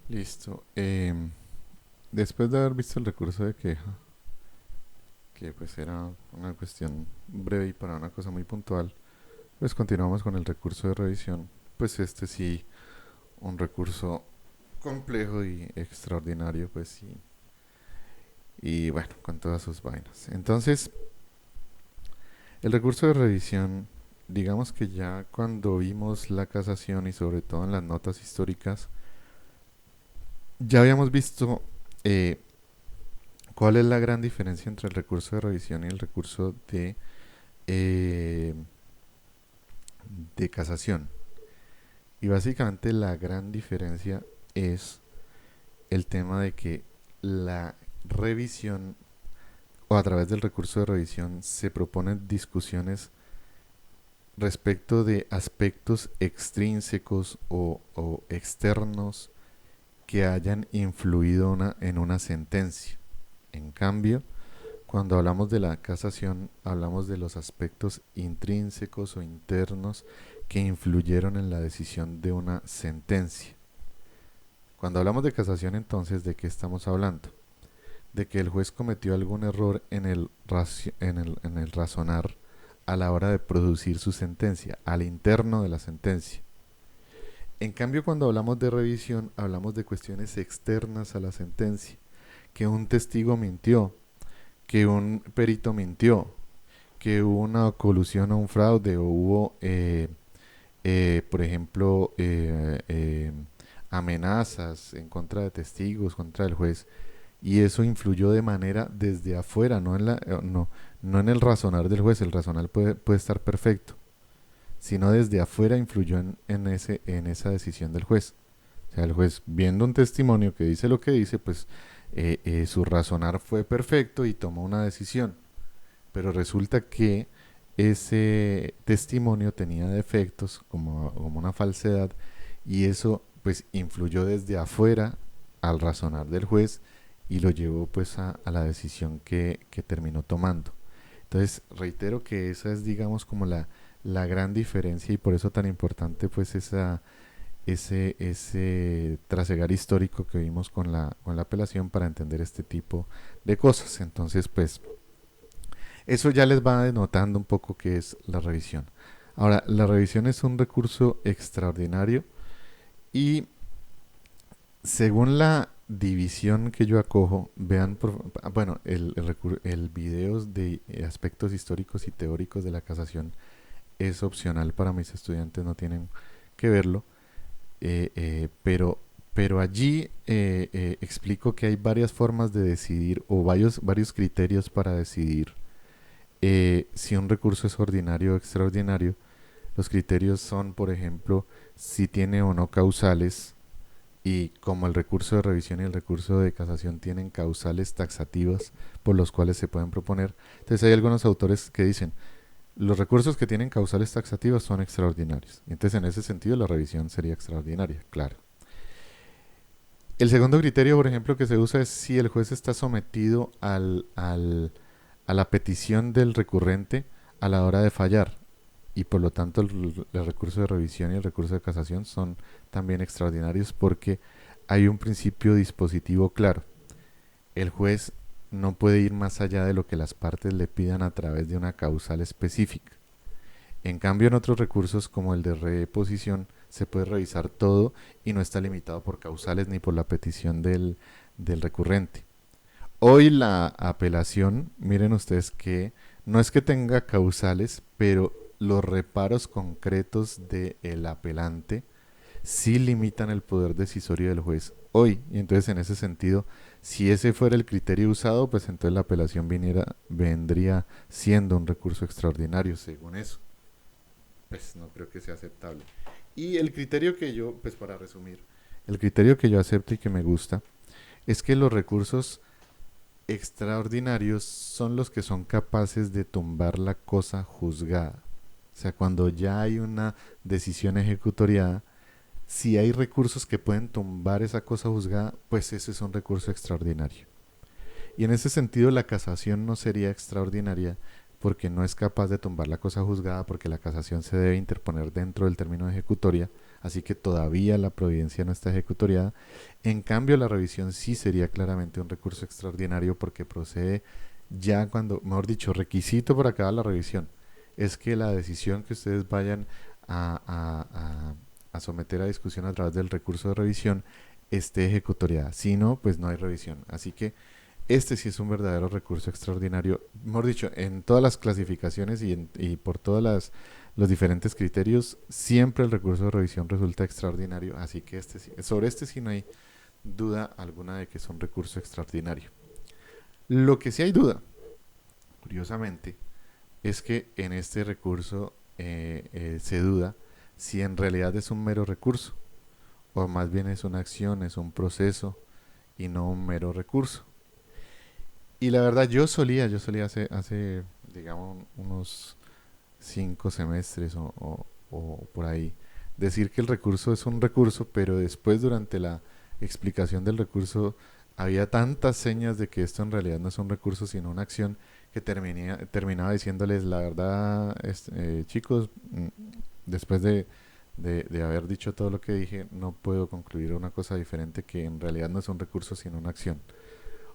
Listo. Después de haber visto el recurso de queja, que pues era una cuestión breve y para una cosa muy puntual, pues continuamos con el recurso de revisión. Pues este sí, un recurso complejo y extraordinario, pues sí. Y bueno, con todas sus vainas. Entonces, el recurso de revisión, digamos que ya cuando vimos la casación y sobre todo en las notas históricas, ya habíamos visto eh, cuál es la gran diferencia entre el recurso de revisión y el recurso eh, de casación. Y básicamente la gran diferencia es el tema de que la revisión o a través del recurso de revisión se proponen discusiones respecto de aspectos extrínsecos o externos que hayan influido en una sentencia. En cambio, cuando hablamos de la casación, hablamos de los aspectos intrínsecos o internos que influyeron en la decisión de una sentencia. Cuando hablamos de casación, entonces, ¿de qué estamos hablando? De que el juez cometió algún error en el razonar a la hora de producir su sentencia, al interno de la sentencia. En cambio, cuando hablamos de revisión, hablamos de cuestiones externas a la sentencia, que un testigo mintió, que un perito mintió, que hubo una colusión o un fraude, o hubo, por ejemplo, amenazas en contra de testigos, contra el juez, y eso influyó de manera desde afuera, no en el razonar del juez, el razonar puede estar perfecto, sino desde afuera influyó en esa decisión del juez. O sea, el juez viendo un testimonio que dice lo que dice, pues su razonar fue perfecto y tomó una decisión. Pero resulta que ese testimonio tenía defectos como una falsedad y eso pues influyó desde afuera al razonar del juez y lo llevó pues a la decisión que terminó tomando. Entonces reitero que esa es digamos como la gran diferencia y por eso tan importante pues ese trasegar histórico que vimos con la apelación para entender este tipo de cosas. Entonces pues eso ya les va denotando un poco qué es la revisión. Ahora, la revisión es un recurso extraordinario y según la división que yo acojo, vean, bueno, el video de aspectos históricos y teóricos de la casación es opcional para mis estudiantes, no tienen que verlo, pero allí explico que hay varias formas de decidir o varios criterios para decidir si un recurso es ordinario o extraordinario. Los criterios son, por ejemplo, si tiene o no causales y como el recurso de revisión y el recurso de casación tienen causales taxativas por los cuales se pueden proponer. Entonces hay algunos autores que dicen, los recursos que tienen causales taxativas son extraordinarios. Entonces en ese sentido la revisión sería extraordinaria, claro. El segundo criterio, por ejemplo, que se usa es si el juez está sometido a la petición del recurrente a la hora de fallar y por lo tanto el recurso de revisión y el recurso de casación son también extraordinarios porque hay un principio dispositivo claro. El juez no puede ir más allá de lo que las partes le pidan a través de una causal específica. En cambio, en otros recursos como el de reposición se puede revisar todo y no está limitado por causales ni por la petición del recurrente. Hoy la apelación, miren ustedes que no es que tenga causales, pero los reparos concretos del apelante sí limitan el poder decisorio del juez hoy. Y entonces en ese sentido, si ese fuera el criterio usado, pues entonces la apelación vendría siendo un recurso extraordinario según eso. Pues no creo que sea aceptable. Y el criterio que yo, pues para resumir, el criterio que yo acepto y que me gusta es que los recursos extraordinarios son los que son capaces de tumbar la cosa juzgada. O sea, cuando ya hay una decisión ejecutoriada, si hay recursos que pueden tumbar esa cosa juzgada, pues ese es un recurso extraordinario. Y en ese sentido la casación no sería extraordinaria porque no es capaz de tumbar la cosa juzgada porque la casación se debe interponer dentro del término de ejecutoria así que todavía la providencia no está ejecutoriada. En cambio, la revisión sí sería claramente un recurso extraordinario porque procede ya cuando, mejor dicho, requisito para acabar la revisión es que la decisión que ustedes vayan a, a someter a discusión a través del recurso de revisión esté ejecutoriada. Si no, pues no hay revisión. Así que este sí es un verdadero recurso extraordinario. Mejor dicho, en todas las clasificaciones y por todos los diferentes criterios, siempre el recurso de revisión resulta extraordinario. Así que sobre este sí no hay duda alguna de que es un recurso extraordinario. Lo que sí hay duda, curiosamente, es que en este recurso se duda si en realidad es un mero recurso o más bien es una acción, es un proceso y no un mero recurso. Y la verdad yo solía hace digamos, unos 5 semestres o por ahí, decir que el recurso es un recurso, pero después durante la explicación del recurso había tantas señas de que esto en realidad no es un recurso sino una acción que terminaba diciéndoles la verdad, chicos, después de haber dicho todo lo que dije, no puedo concluir una cosa diferente que en realidad no es un recurso sino una acción.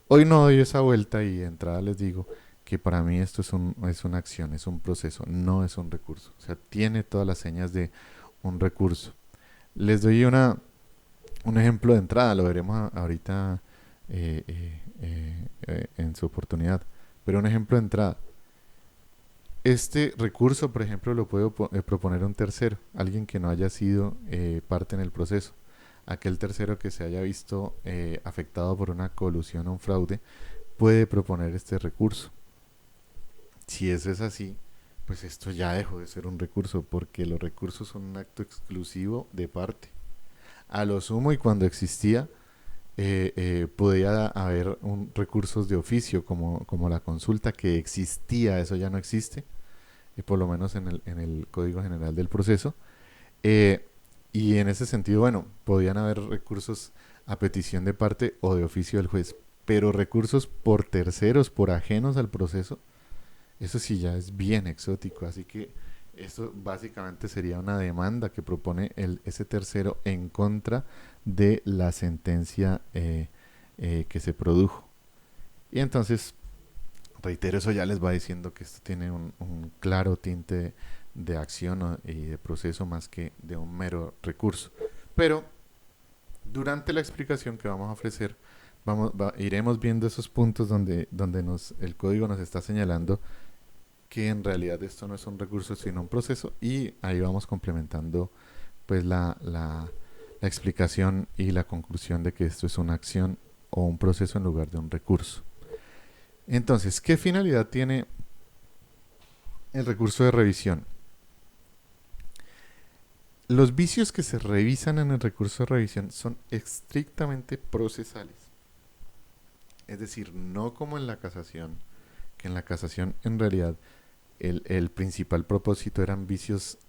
Hoy no doy esa vuelta y de entrada les digo que para mí esto es una acción, es un proceso, no es un recurso. O sea, tiene todas las señas de un recurso. Les doy un ejemplo de entrada, lo veremos ahorita en su oportunidad. Pero un ejemplo de entrada. Este recurso, por ejemplo, lo puede proponer un tercero, alguien que no haya sido parte en el proceso. Aquel tercero que se haya visto afectado por una colusión o un fraude puede proponer este recurso. Si eso es así, pues esto ya dejó de ser un recurso porque los recursos son un acto exclusivo de parte. A lo sumo y cuando existía, podía haber recursos de oficio como la consulta que existía, eso ya no existe, y por lo menos en el Código General del Proceso. Eh, y en ese sentido, bueno, podían haber recursos a petición de parte o de oficio del juez, pero recursos por terceros, por ajenos al proceso, eso sí ya es bien exótico, así que esto básicamente sería una demanda que propone ese tercero en contra de la sentencia que se produjo. Y entonces, reitero, eso ya les va diciendo que esto tiene un claro tinte de acción y de proceso más que de un mero recurso. Pero durante la explicación que vamos a ofrecer, iremos viendo esos puntos donde el código nos está señalando que en realidad esto no es un recurso sino un proceso y ahí vamos complementando pues la explicación y la conclusión de que esto es una acción o un proceso en lugar de un recurso. Entonces, ¿qué finalidad tiene el recurso de revisión? Los vicios que se revisan en el recurso de revisión son estrictamente procesales. Es decir, no como en la casación, que en la casación en realidad el principal propósito eran vicios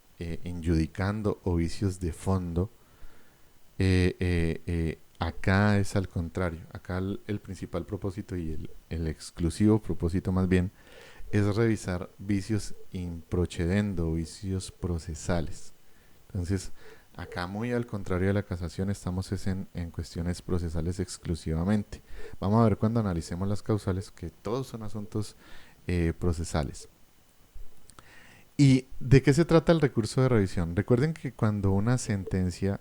injudicando o vicios de fondo. Acá es al contrario. Acá el principal propósito y el exclusivo propósito más bien es revisar vicios improcedendo, vicios procesales. Entonces, acá muy al contrario de la casación, estamos en cuestiones procesales exclusivamente. Vamos a ver cuando analicemos las causales que todos son asuntos procesales. ¿Y de qué se trata el recurso de revisión? Recuerden que cuando una sentencia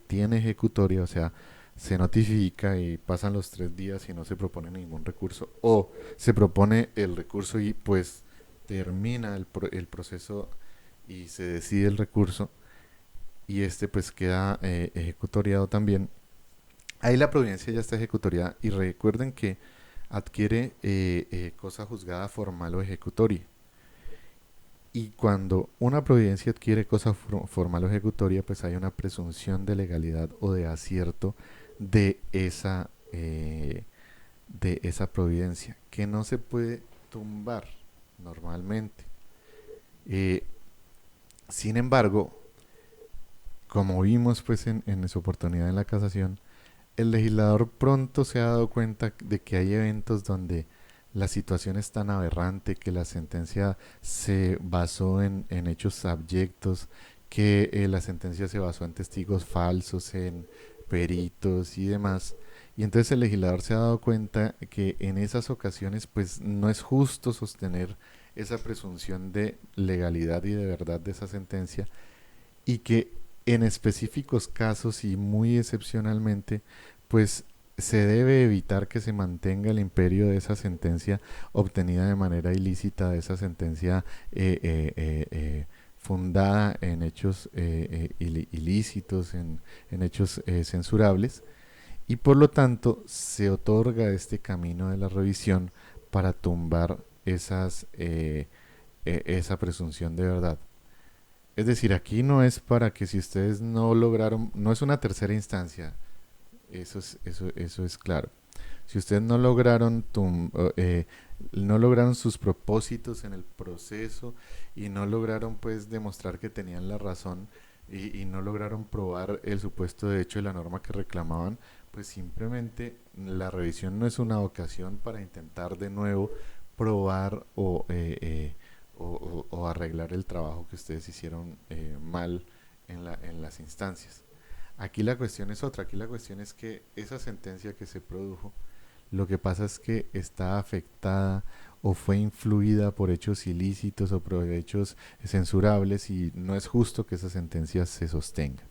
tiene ejecutoria, o sea, se notifica y pasan los 3 días y no se propone ningún recurso, o se propone el recurso y pues termina el proceso y se decide el recurso, y este pues queda ejecutoriado también. Ahí la providencia ya está ejecutoriada y recuerden que adquiere cosa juzgada formal o ejecutoria. Y cuando una providencia adquiere cosa formal o ejecutoria, pues hay una presunción de legalidad o de acierto de esa providencia, que no se puede tumbar normalmente. Eh, Sin embargo, como vimos pues en su oportunidad en la casación, el legislador pronto se ha dado cuenta de que hay eventos donde la situación es tan aberrante que la sentencia se basó en hechos abyectos que la sentencia se basó en testigos falsos, en peritos y demás. Y entonces el legislador se ha dado cuenta que en esas ocasiones pues no es justo sostener esa presunción de legalidad y de verdad de esa sentencia, y que en específicos casos y muy excepcionalmente pues se debe evitar que se mantenga el imperio de esa sentencia obtenida de manera ilícita, de esa sentencia fundada en hechos ilícitos, en hechos censurables, y por lo tanto se otorga este camino de la revisión para tumbar esa presunción de verdad. Es decir, aquí no es para que si ustedes no lograron, no es una tercera instancia, eso es claro. Si ustedes no lograron sus propósitos en el proceso y no lograron pues demostrar que tenían la razón y no lograron probar el supuesto de hecho de la norma que reclamaban, pues simplemente la revisión no es una ocasión para intentar de nuevo probar o arreglar el trabajo que ustedes hicieron mal en las instancias. Aquí la cuestión es otra, aquí la cuestión es que esa sentencia que se produjo, lo que pasa es que está afectada o fue influida por hechos ilícitos o por hechos censurables, y no es justo que esa sentencia se sostenga.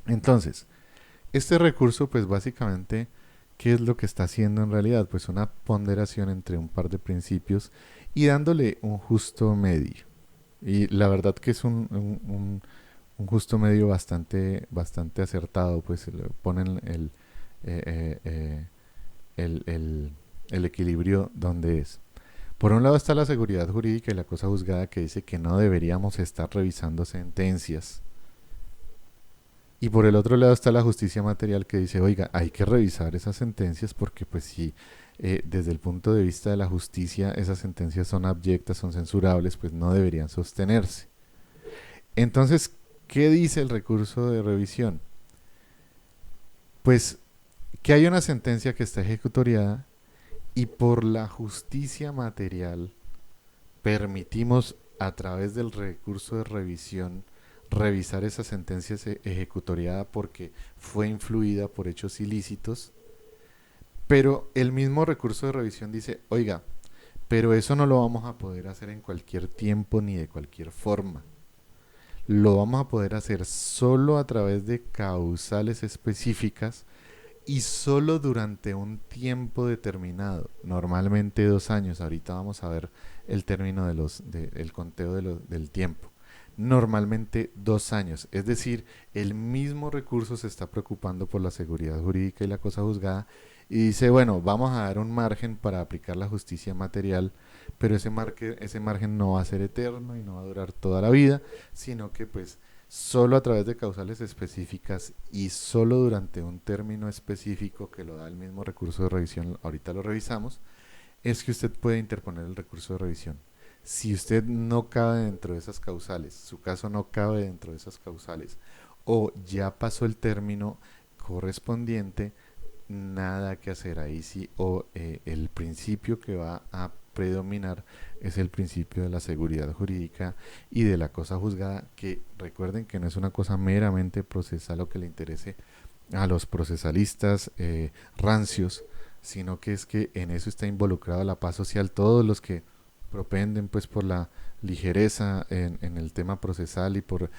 Entonces, este recurso pues básicamente, ¿qué es lo que está haciendo en realidad? Pues una ponderación entre un par de principios y dándole un justo medio. Y la verdad que es un justo medio bastante acertado, pues ponen el, el, el equilibrio donde es. Por un lado está la seguridad jurídica y la cosa juzgada, que dice que no deberíamos estar revisando sentencias. Y por el otro lado está la justicia material, que dice, oiga, hay que revisar esas sentencias porque pues si desde el punto de vista de la justicia esas sentencias son abyectas, son censurables, pues no deberían sostenerse. Entonces, ¿qué dice el recurso de revisión? Pues que hay una sentencia que está ejecutoriada y por la justicia material permitimos a través del recurso de revisión revisar esa sentencia ejecutoriada porque fue influida por hechos ilícitos, pero el mismo recurso de revisión dice, oiga, pero eso no lo vamos a poder hacer en cualquier tiempo ni de cualquier forma. Lo vamos a poder hacer solo a través de causales específicas y solo durante un tiempo determinado, normalmente 2 años. Ahorita vamos a ver el término el conteo del tiempo. Normalmente 2 años, es decir, el mismo recurso se está preocupando por la seguridad jurídica y la cosa juzgada y dice, bueno, vamos a dar un margen para aplicar la justicia material, pero ese margen no va a ser eterno y no va a durar toda la vida, sino que pues solo a través de causales específicas y solo durante un término específico que lo da el mismo recurso de revisión, ahorita lo revisamos, es que usted puede interponer el recurso de revisión. Si usted no cabe dentro de esas causales, su caso no cabe dentro de esas causales, o ya pasó el término correspondiente, nada que hacer ahí sí, o el principio que va a predominar es el principio de la seguridad jurídica y de la cosa juzgada, que recuerden que no es una cosa meramente procesal o que le interese a los procesalistas rancios, sino que es que en eso está involucrada la paz social, todos los que propenden pues por la ligereza en el tema procesal y por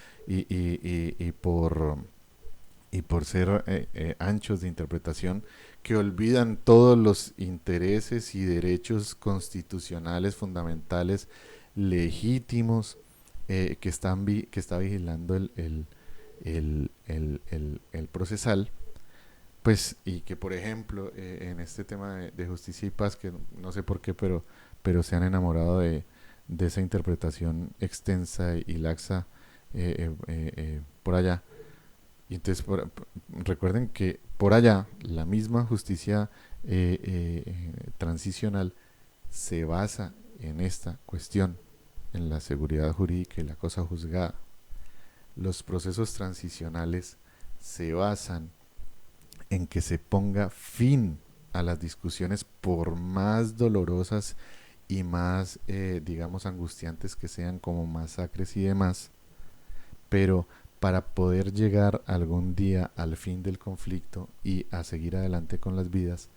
ser anchos de interpretación, que olvidan todos los intereses y derechos constitucionales fundamentales legítimos que está vigilando el procesal, pues, y que por ejemplo en este tema de justicia y paz, que no sé por qué, pero se han enamorado de esa interpretación extensa y laxa por allá. Y entonces recuerden que por allá la misma justicia transicional se basa en esta cuestión, en la seguridad jurídica y la cosa juzgada. Los procesos transicionales se basan en que se ponga fin a las discusiones, por más dolorosas y más, digamos, angustiantes que sean, como masacres y demás, pero para poder llegar algún día al fin del conflicto y a seguir adelante con las vidas,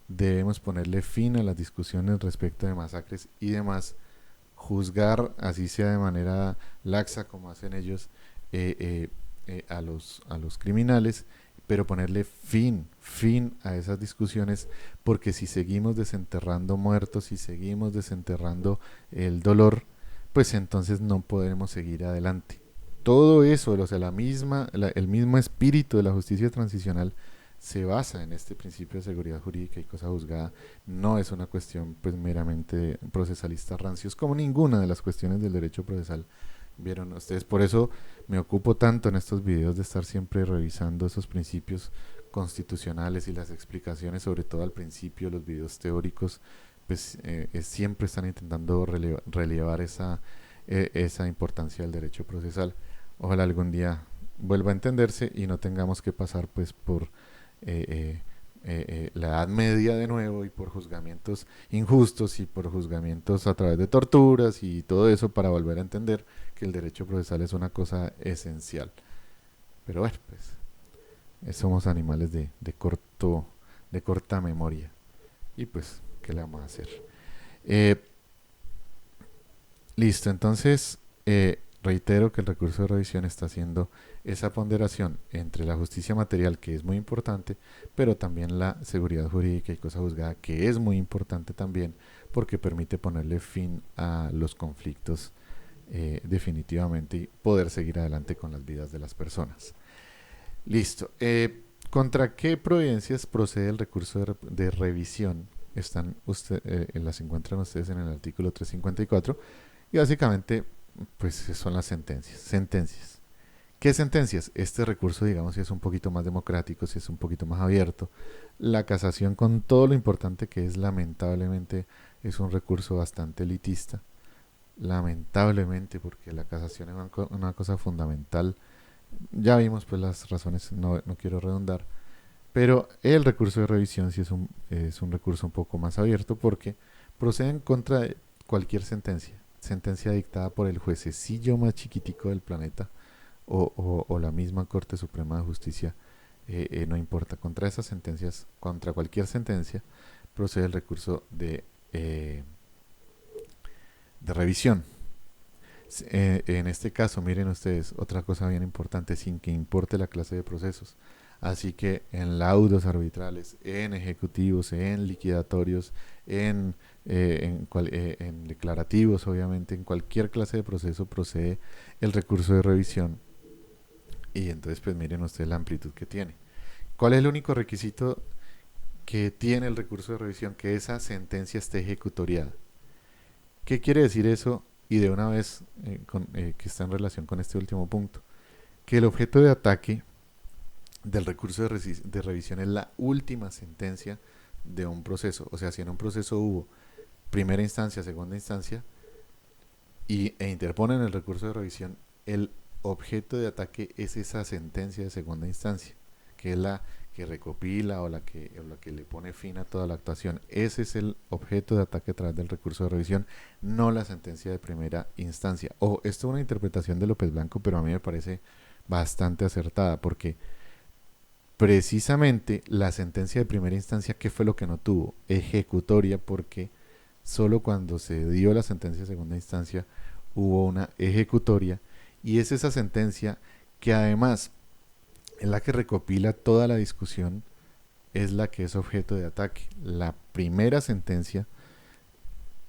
debemos ponerle fin a las discusiones respecto de masacres y demás, juzgar, así sea de manera laxa como hacen ellos, a los criminales, pero ponerle fin a esas discusiones, porque si seguimos desenterrando muertos, si seguimos desenterrando el dolor, pues entonces no podremos seguir adelante. Todo eso, o sea, el mismo espíritu de la justicia transicional se basa en este principio de seguridad jurídica y cosa juzgada. No es una cuestión pues meramente procesalista rancios como ninguna de las cuestiones del derecho procesal vieron ustedes. Por eso me ocupo tanto en estos videos de estar siempre revisando esos principios constitucionales y las explicaciones, sobre todo al principio, los videos teóricos, pues siempre están intentando relevar esa importancia del derecho procesal. Ojalá algún día vuelva a entenderse y no tengamos que pasar pues por la Edad Media de nuevo y por juzgamientos injustos y por juzgamientos a través de torturas y todo eso para volver a entender que el derecho procesal es una cosa esencial. Pero bueno, pues somos animales de corta memoria y pues, ¿qué le vamos a hacer? Eh, Listo, entonces reitero que el recurso de revisión está haciendo esa ponderación entre la justicia material, que es muy importante, pero también la seguridad jurídica y cosa juzgada, que es muy importante también, porque permite ponerle fin a los conflictos definitivamente y poder seguir adelante con las vidas de las personas. Listo. ¿Contra qué providencias procede el recurso de revisión? Las encuentran ustedes en el artículo 354 y básicamente pues son las sentencias. Sentencias. ¿Qué sentencias? Este recurso, digamos, si es un poquito más democrático, si es un poquito más abierto. La casación, con todo lo importante que es, lamentablemente, es un recurso bastante elitista. Lamentablemente, porque la casación es una cosa fundamental. Ya vimos pues las razones, no quiero redundar. Pero el recurso de revisión sí es un recurso un poco más abierto porque procede en contra de cualquier sentencia dictada por el juececillo más chiquitico del planeta o la misma Corte Suprema de Justicia, no importa. Contra esas sentencias, contra cualquier sentencia, procede el recurso de revisión. En este caso, miren ustedes, otra cosa bien importante, sin que importe la clase de procesos. Así que en laudos arbitrales, en ejecutivos, en liquidatorios, en declarativos, obviamente, en cualquier clase de proceso procede el recurso de revisión. Y entonces, pues miren ustedes la amplitud que tiene. ¿Cuál es el único requisito que tiene el recurso de revisión? Que esa sentencia esté ejecutoriada. ¿Qué quiere decir eso? Y de una vez, que está en relación con este último punto, que el objeto de ataque del recurso de revisión es la última sentencia de un proceso. O sea, si en un proceso hubo primera instancia, segunda instancia, e interponen el recurso de revisión, el objeto de ataque es esa sentencia de segunda instancia, que es la que recopila o la que le pone fin a toda la actuación. Ese es el objeto de ataque a través del recurso de revisión, no la sentencia de primera instancia. Ojo, esto es una interpretación de López Blanco, pero a mí me parece bastante acertada, porque precisamente la sentencia de primera instancia, ¿qué fue lo que no tuvo? Ejecutoria, porque solo cuando se dio la sentencia de segunda instancia hubo una ejecutoria, y es esa sentencia que además es la que recopila toda la discusión, es la que es objeto de ataque. La primera sentencia,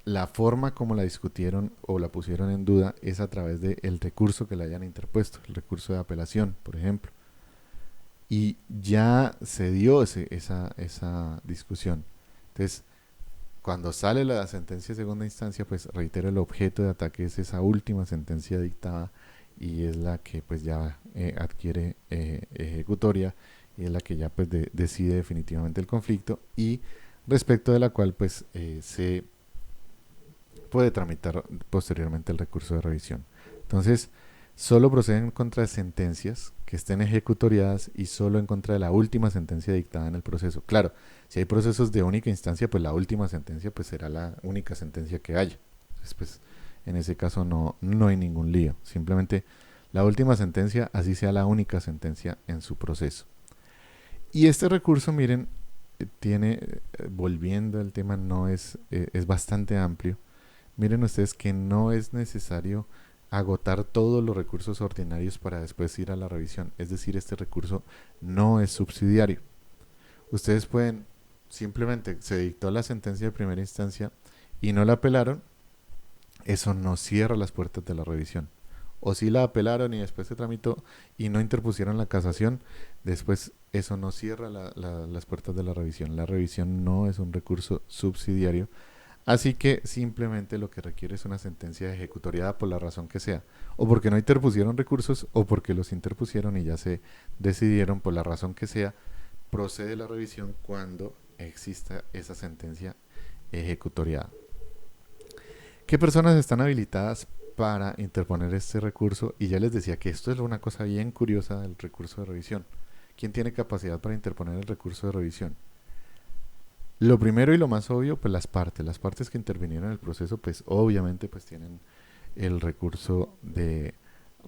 la forma como la discutieron o la pusieron en duda es a través del recurso que le hayan interpuesto, el recurso de apelación, por ejemplo. Y ya se dio esa discusión. Entonces, cuando sale la sentencia de segunda instancia, pues reitero, el objeto de ataque es esa última sentencia dictada y es la que pues ya adquiere ejecutoria y es la que ya pues decide definitivamente el conflicto y respecto de la cual pues se puede tramitar posteriormente el recurso de revisión. Entonces, solo proceden contra sentencias que estén ejecutoriadas y solo en contra de la última sentencia dictada en el proceso. Claro, si hay procesos de única instancia, pues la última sentencia pues será la única sentencia que haya. Entonces, pues en ese caso no hay ningún lío. Simplemente La última sentencia, así sea la única sentencia en su proceso. Y este recurso, miren, tiene, volviendo al tema, no es bastante amplio. Miren ustedes que no es necesario agotar todos los recursos ordinarios para después ir a la revisión. Es decir, este recurso no es subsidiario. Ustedes pueden, simplemente se dictó la sentencia de primera instancia y no la apelaron, eso no cierra las puertas de la revisión. O si la apelaron y después se tramitó y no interpusieron la casación, después eso no cierra las puertas de la revisión. La revisión no es un recurso subsidiario. Así que simplemente lo que requiere es una sentencia ejecutoriada por la razón que sea. O porque no interpusieron recursos o porque los interpusieron y ya se decidieron por la razón que sea. Procede la revisión cuando exista esa sentencia ejecutoriada. ¿Qué personas están habilitadas para interponer este recurso? Y ya les decía que esto es una cosa bien curiosa del recurso de revisión. ¿Quién tiene capacidad para interponer el recurso de revisión? Lo primero y lo más obvio, pues las partes que intervinieron en el proceso, pues obviamente pues tienen el recurso de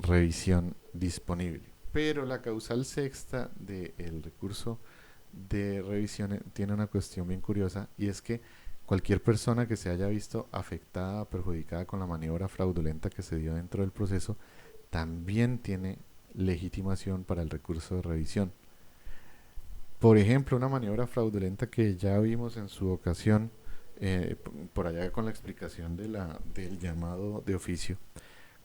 revisión disponible. Pero la causal sexta del recurso de revisión tiene una cuestión bien curiosa y es que cualquier persona que se haya visto afectada o perjudicada con la maniobra fraudulenta que se dio dentro del proceso también tiene legitimación para el recurso de revisión. Por ejemplo, una maniobra fraudulenta que ya vimos en su ocasión, por allá con la explicación del llamado de oficio,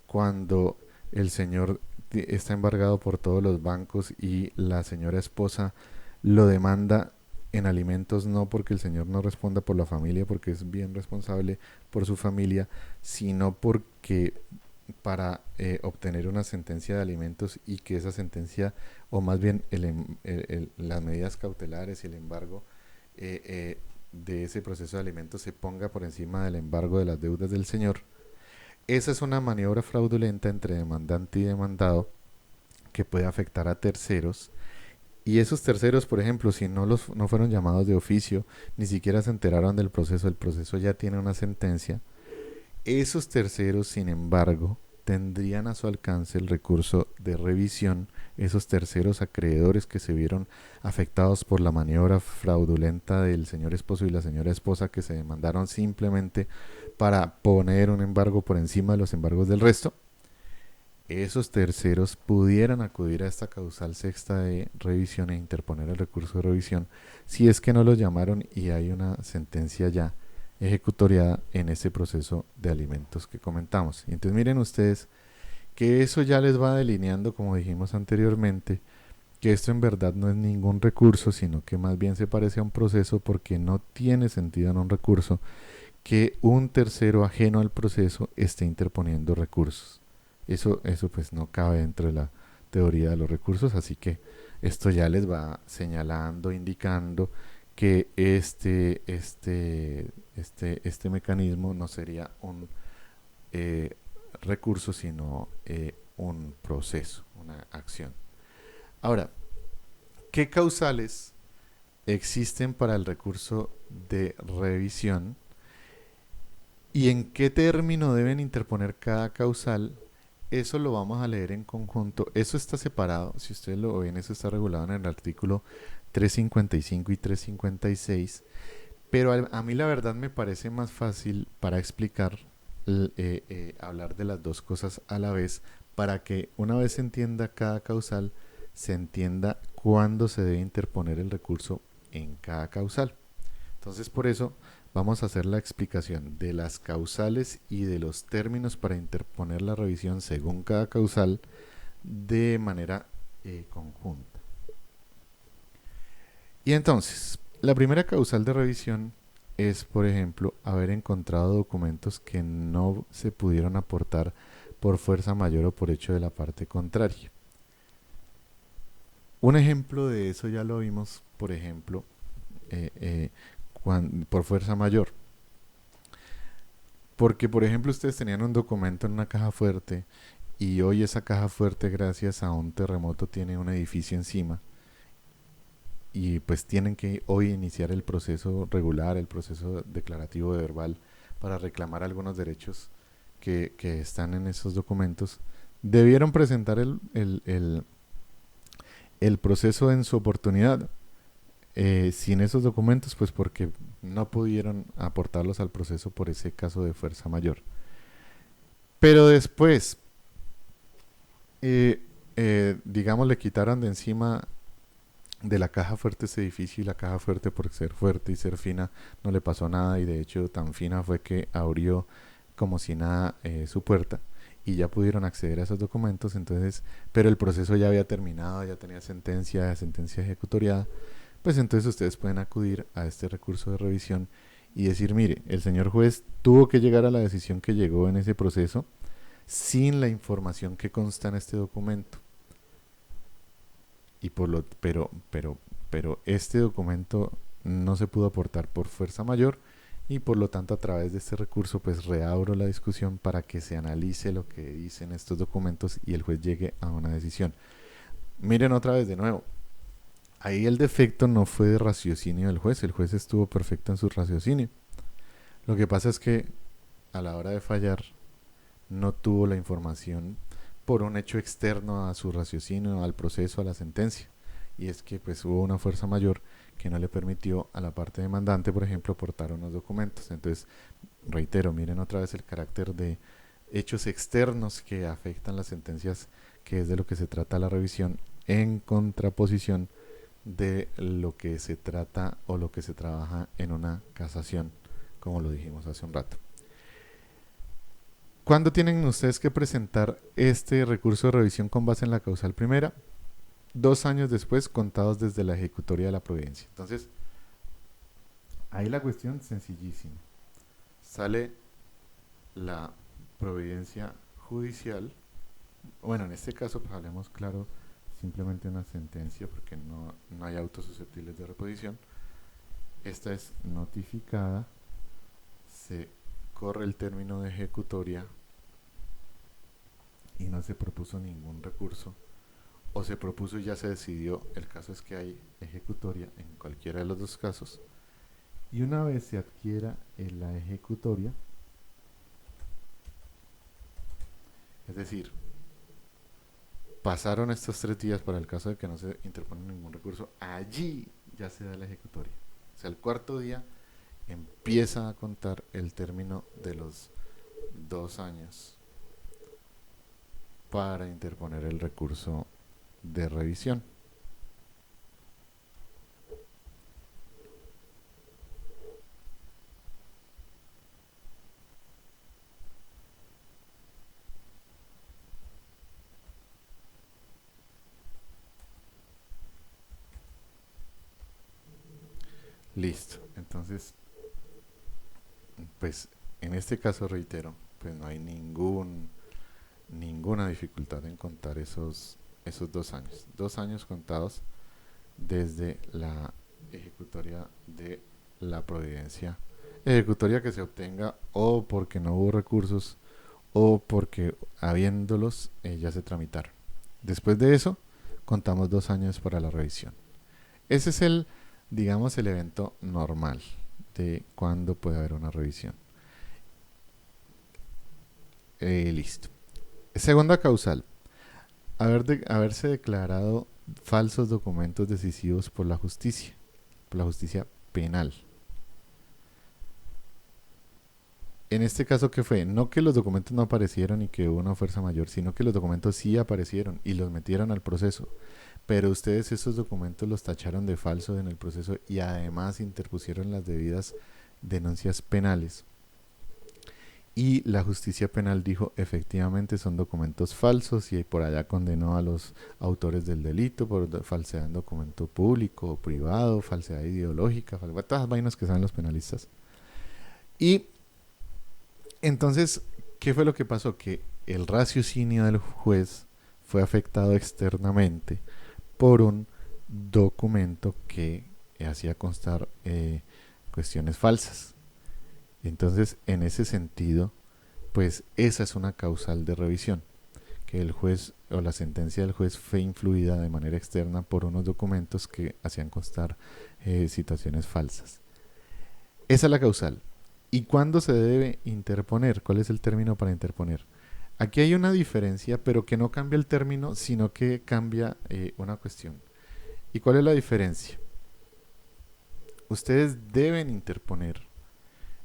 cuando el señor está embargado por todos los bancos y la señora esposa lo demanda en alimentos no porque el señor no responda por la familia, porque es bien responsable por su familia, sino porque para obtener una sentencia de alimentos y que esa sentencia, o más bien las medidas cautelares y el embargo de ese proceso de alimentos se ponga por encima del embargo de las deudas del señor. Esa es una maniobra fraudulenta entre demandante y demandado que puede afectar a terceros. Y esos terceros, por ejemplo, si no fueron llamados de oficio, ni siquiera se enteraron del proceso, el proceso ya tiene una sentencia, esos terceros, sin embargo, tendrían a su alcance el recurso de revisión, esos terceros acreedores que se vieron afectados por la maniobra fraudulenta del señor esposo y la señora esposa que se demandaron simplemente para poner un embargo por encima de los embargos del resto. Esos terceros pudieran acudir a esta causal sexta de revisión e interponer el recurso de revisión si es que no los llamaron y hay una sentencia ya ejecutoriada en ese proceso de alimentos que comentamos. Y entonces miren ustedes que eso ya les va delineando, como dijimos anteriormente, que esto en verdad no es ningún recurso, sino que más bien se parece a un proceso porque no tiene sentido en un recurso que un tercero ajeno al proceso esté interponiendo recursos. Eso pues no cabe dentro de la teoría de los recursos, así que esto ya les va señalando, indicando que este mecanismo no sería un recurso, sino un proceso, una acción. Ahora, ¿qué causales existen para el recurso de revisión y en qué término deben interponer cada causal? Eso lo vamos a leer en conjunto. Eso está separado, si ustedes lo ven, eso está regulado en el artículo 355 y 356. Pero a mí la verdad me parece más fácil para explicar, hablar de las dos cosas a la vez, para que una vez se entienda cada causal, se entienda cuándo se debe interponer el recurso en cada causal. Entonces por eso vamos a hacer la explicación de las causales y de los términos para interponer la revisión según cada causal de manera conjunta. Y entonces, la primera causal de revisión es, por ejemplo, haber encontrado documentos que no se pudieron aportar por fuerza mayor o por hecho de la parte contraria. Un ejemplo de eso ya lo vimos, por ejemplo, por fuerza mayor. Porque, por ejemplo, ustedes tenían un documento en una caja fuerte y hoy esa caja fuerte, gracias a un terremoto, tiene un edificio encima y pues tienen que hoy iniciar el proceso regular, el proceso declarativo de verbal para reclamar algunos derechos que están en esos documentos. Debieron presentar el proceso en su oportunidad. Sin esos documentos, pues porque no pudieron aportarlos al proceso por ese caso de fuerza mayor. Pero después, digamos, le quitaron de encima de la caja fuerte ese edificio, y la caja fuerte, por ser fuerte y ser fina, no le pasó nada, y de hecho tan fina fue que abrió como si nada su puerta y ya pudieron acceder a esos documentos. Entonces, pero el proceso ya había terminado, ya tenía sentencia ejecutoriada. Pues entonces ustedes pueden acudir a este recurso de revisión y decir, mire, el señor juez tuvo que llegar a la decisión que llegó en ese proceso sin la información que consta en este documento. Y por lo, pero este documento no se pudo aportar por fuerza mayor, y por lo tanto a través de este recurso pues reabro la discusión para que se analice lo que dicen estos documentos y el juez llegue a una decisión. Miren otra vez de nuevo, ahí el defecto no fue de raciocinio del juez, el juez estuvo perfecto en su raciocinio. Lo que pasa es que a la hora de fallar no tuvo la información por un hecho externo a su raciocinio, al proceso, a la sentencia. Y es que pues hubo una fuerza mayor que no le permitió a la parte demandante, por ejemplo, aportar unos documentos. Entonces, reitero, miren otra vez el carácter de hechos externos que afectan las sentencias, que es de lo que se trata la revisión, en contraposición de lo que se trata o lo que se trabaja en una casación, como lo dijimos hace un rato. ¿Cuándo tienen ustedes que presentar este recurso de revisión con base en la causal primera? 2 años después, contados desde la ejecutoria de la providencia. Entonces, ahí la cuestión sencillísima. Sale la providencia judicial. Bueno, en este caso, pues hablemos claro, simplemente una sentencia, porque no hay autos susceptibles de reposición. Esta es notificada, se corre el término de ejecutoria y no se propuso ningún recurso, o se propuso y ya se decidió. El caso es que hay ejecutoria en cualquiera de los dos casos, y una vez se adquiera en la ejecutoria, es decir, pasaron estos 3 días para el caso de que no se interpone ningún recurso, allí ya se da la ejecutoria. O sea, el cuarto día empieza a contar el término de los 2 años para interponer el recurso de revisión. Listo. Entonces, pues en este caso reitero, pues no hay ninguna dificultad en contar esos 2 años. 2 años contados desde la ejecutoria de la providencia. Ejecutoria que se obtenga o porque no hubo recursos o porque habiéndolos ya se tramitaron. Después de eso, contamos 2 años para la revisión. Ese es digamos, el evento normal de cuando puede haber una revisión. Listo. Segunda causal. Haberse declarado falsos documentos decisivos por la justicia penal. En este caso, ¿qué fue? No que los documentos no aparecieron y que hubo una fuerza mayor, sino que los documentos sí aparecieron y los metieron al proceso. Pero ustedes esos documentos los tacharon de falsos en el proceso y además interpusieron las debidas denuncias penales. Y la justicia penal dijo, efectivamente son documentos falsos, y por allá condenó a los autores del delito por falsedad en documento público o privado, falsedad ideológica, todas las vainas que saben los penalistas. Y entonces, ¿qué fue lo que pasó? Que el raciocinio del juez fue afectado externamente por un documento que hacía constar cuestiones falsas. Entonces, en ese sentido, pues esa es una causal de revisión, que el juez o la sentencia del juez fue influida de manera externa por unos documentos que hacían constar situaciones falsas. Esa es la causal. ¿Y cuándo se debe interponer? ¿Cuál es el término para interponer? Aquí hay una diferencia, pero que no cambia el término, sino que cambia una cuestión. ¿Y cuál es la diferencia? Ustedes deben interponer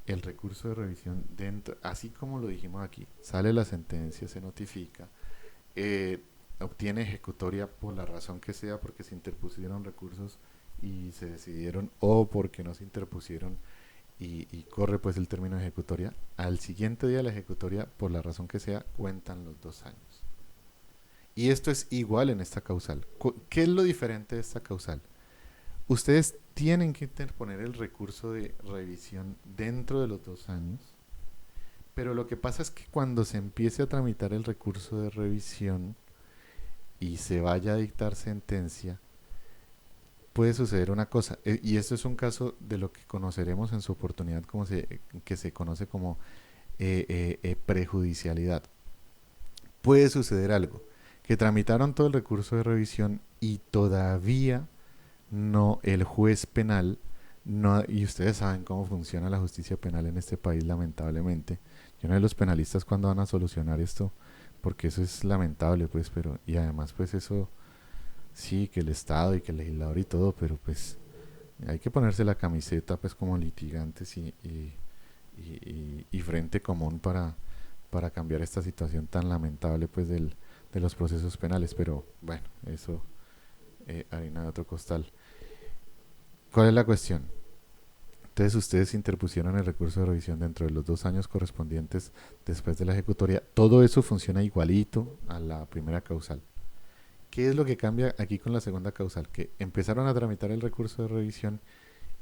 el recurso de revisión dentro, así como lo dijimos aquí. Sale la sentencia, se notifica, eh, obtiene ejecutoria por la razón que sea, porque se interpusieron recursos y se decidieron, o porque no se interpusieron y corre pues el término de ejecutoria. Al siguiente día de la ejecutoria, por la razón que sea, cuentan los 2 años. Y esto es igual en esta causal. ¿Qué es lo diferente de esta causal? Ustedes tienen que interponer el recurso de revisión dentro de los 2 años, pero lo que pasa es que cuando se empiece a tramitar el recurso de revisión y se vaya a dictar sentencia, puede suceder una cosa, y esto es un caso de lo que conoceremos en su oportunidad que se conoce como prejudicialidad. Puede suceder algo, que tramitaron todo el recurso de revisión y todavía no, el juez penal, no, y ustedes saben cómo funciona la justicia penal en este país, lamentablemente. Yo no sé los penalistas cuándo van a solucionar esto, porque eso es lamentable, pues, pero, y además, pues, eso, sí, que el Estado y que el legislador y todo, pero, pues, hay que ponerse la camiseta, pues, como litigantes y frente común para cambiar esta situación tan lamentable, pues, de los procesos penales, pero, bueno, eso, harina de otro costal. ¿Cuál es la cuestión? Entonces ustedes interpusieron el recurso de revisión dentro de los 2 años correspondientes después de la ejecutoria. Todo eso funciona igualito a la primera causal. ¿Qué es lo que cambia aquí con la segunda causal? Que empezaron a tramitar el recurso de revisión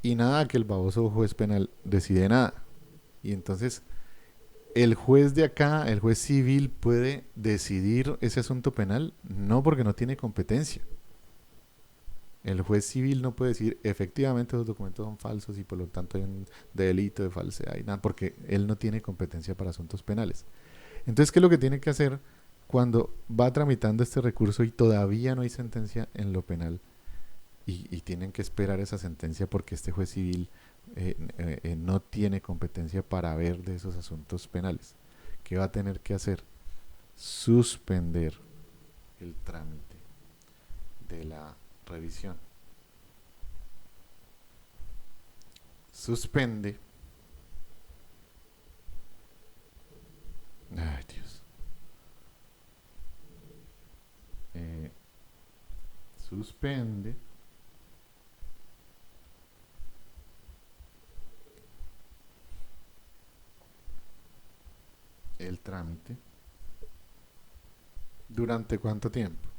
y nada, que el baboso juez penal decide nada. Y entonces el juez de acá, el juez civil, puede decidir ese asunto penal, no porque no tiene competencia. El juez civil no puede decir efectivamente los documentos son falsos y por lo tanto hay un delito de falsedad y nada, porque él no tiene competencia para asuntos penales. Entonces, ¿qué es lo que tiene que hacer cuando va tramitando este recurso y todavía no hay sentencia en lo penal? Y tienen que esperar esa sentencia porque este juez civil no tiene competencia para ver de esos asuntos penales. ¿Qué va a tener que hacer? Suspender el trámite de la revisión. Suspende. Ay, Dios. Eh, Suspende el trámite. ¿Durante cuánto tiempo?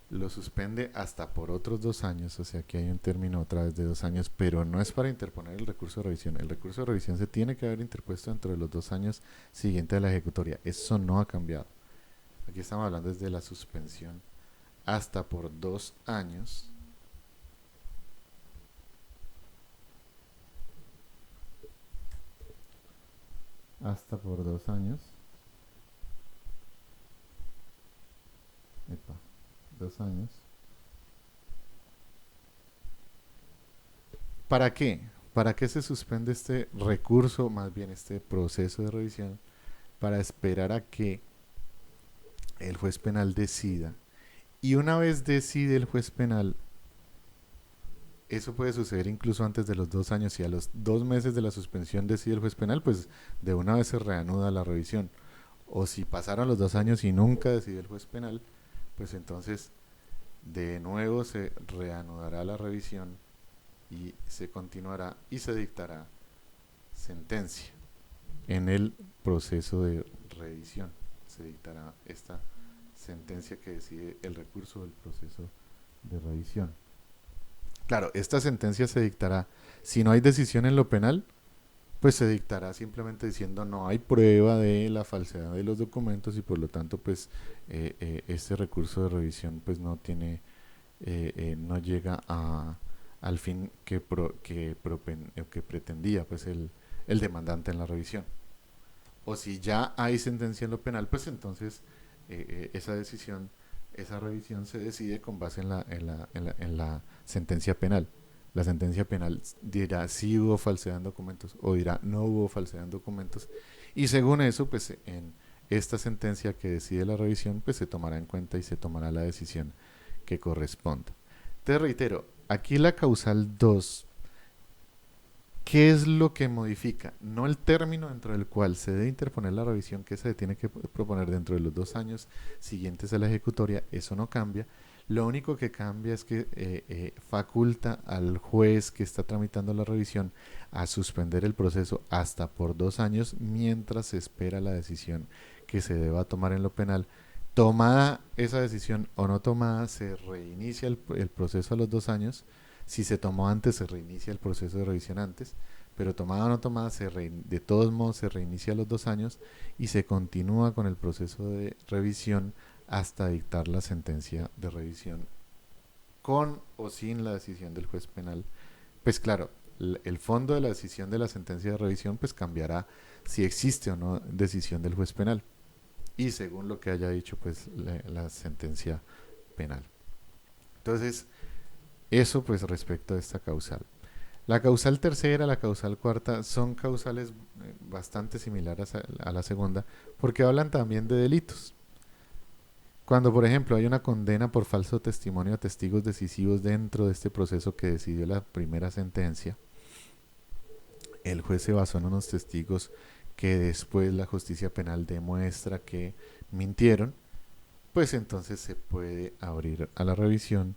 Lo suspende hasta por otros 2 años, o sea que hay un término otra vez de 2 años, pero no es para interponer el recurso de revisión. El recurso de revisión se tiene que haber interpuesto dentro de los 2 años siguientes a la ejecutoria. Eso no ha cambiado. Aquí estamos hablando desde la suspensión hasta por 2 años. Hasta por 2 años. Epa, 2 años. ¿Para qué? ¿Para qué se suspende este recurso, más bien este proceso de revisión? Para esperar a que el juez penal decida. Y una vez decide el juez penal, eso puede suceder incluso antes de los 2 años. Si a los 2 meses de la suspensión decide el juez penal, pues de una vez se reanuda la revisión. O si pasaron los 2 años y nunca decidió el juez penal, pues entonces de nuevo se reanudará la revisión y se continuará y se dictará sentencia en el proceso de revisión. Se dictará esta sentencia que decide el recurso del proceso de revisión. Claro, esta sentencia se dictará, si no hay decisión en lo penal, pues se dictará simplemente diciendo no hay prueba de la falsedad de los documentos y por lo tanto pues este recurso de revisión pues no tiene, no llega al fin que pretendía pues el demandante en la revisión. O si ya hay sentencia en lo penal, pues entonces esa decisión, esa revisión se decide con base en la sentencia penal. La sentencia penal dirá si hubo falsedad en documentos o dirá no hubo falsedad en documentos. Y según eso, pues esta sentencia que decide la revisión pues se tomará en cuenta y se tomará la decisión que corresponda. Te reitero, aquí la causal 2, ¿qué es lo que modifica? No el término dentro del cual se debe interponer la revisión, que se tiene que proponer dentro de los 2 años siguientes a la ejecutoria, eso no cambia. Lo único que cambia es que faculta al juez que está tramitando la revisión a suspender el proceso hasta por 2 años mientras se espera la decisión que se deba tomar en lo penal. Tomada esa decisión o no tomada, se reinicia el proceso a los 2 años. Si se tomó antes, se reinicia el proceso de revisión antes, pero tomada o no tomada, de todos modos se reinicia a los 2 años y se continúa con el proceso de revisión hasta dictar la sentencia de revisión con o sin la decisión del juez penal. Pues claro, el fondo de la decisión de la sentencia de revisión pues cambiará si existe o no decisión del juez penal y según lo que haya dicho pues la sentencia penal. Entonces, eso pues respecto a esta causal. La causal tercera, la causal cuarta son causales bastante similares a la segunda porque hablan también de delitos. Cuando, por ejemplo, hay una condena por falso testimonio a testigos decisivos dentro de este proceso que decidió la primera sentencia, el juez se basó en unos testigos que después la justicia penal demuestra que mintieron, pues entonces se puede abrir a la revisión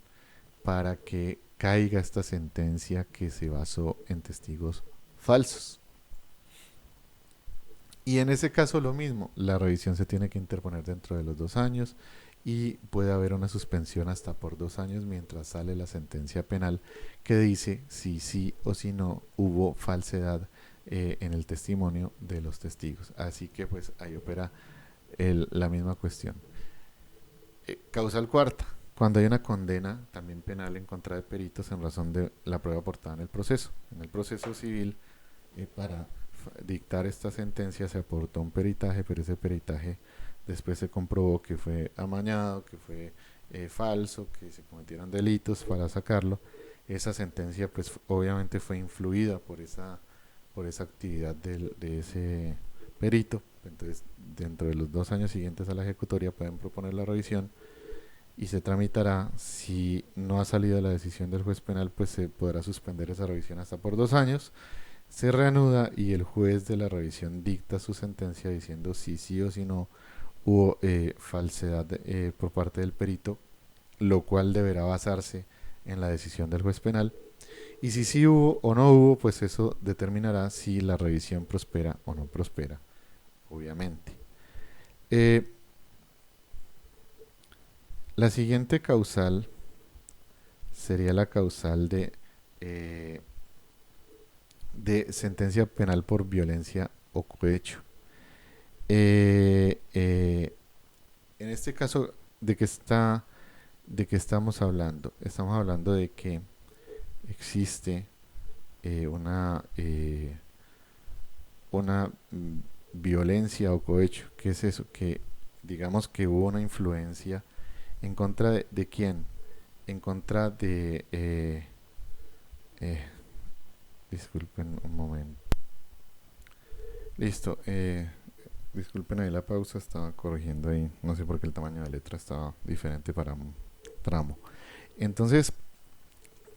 para que caiga esta sentencia que se basó en testigos falsos. Y en ese caso lo mismo, la revisión se tiene que interponer dentro de los 2 años y puede haber una suspensión hasta por 2 años mientras sale la sentencia penal que dice si sí o si no hubo falsedad en el testimonio de los testigos. Así que pues ahí opera la misma cuestión. Causal cuarta, cuando hay una condena también penal en contra de peritos en razón de la prueba aportada en el proceso. En el proceso civil, para dictar esta sentencia se aportó un peritaje, pero ese peritaje después se comprobó que fue amañado, que fue falso, que se cometieron delitos para sacarlo. Esa sentencia pues obviamente fue influida por esa actividad de ese perito. Entonces, dentro de los 2 años siguientes a la ejecutoria pueden proponer la revisión y se tramitará. Si no ha salido la decisión del juez penal, pues se podrá suspender esa revisión hasta por 2 años. Se reanuda y el juez de la revisión dicta su sentencia diciendo si sí o si no hubo falsedad por parte del perito, lo cual deberá basarse en la decisión del juez penal. Y si sí hubo o no hubo, pues eso determinará si la revisión prospera o no prospera, obviamente. Eh, la siguiente causal sería la causal eh, de sentencia penal por violencia o cohecho. En este caso, ¿de qué estamos hablando? Estamos hablando de que existe una violencia o cohecho. ¿Qué es eso? Que digamos que hubo una influencia en contra de quién, en contra de eh, disculpen un momento. Listo. Disculpen ahí la pausa, estaba corrigiendo ahí. No sé por qué el tamaño de letra estaba diferente para un tramo. Entonces,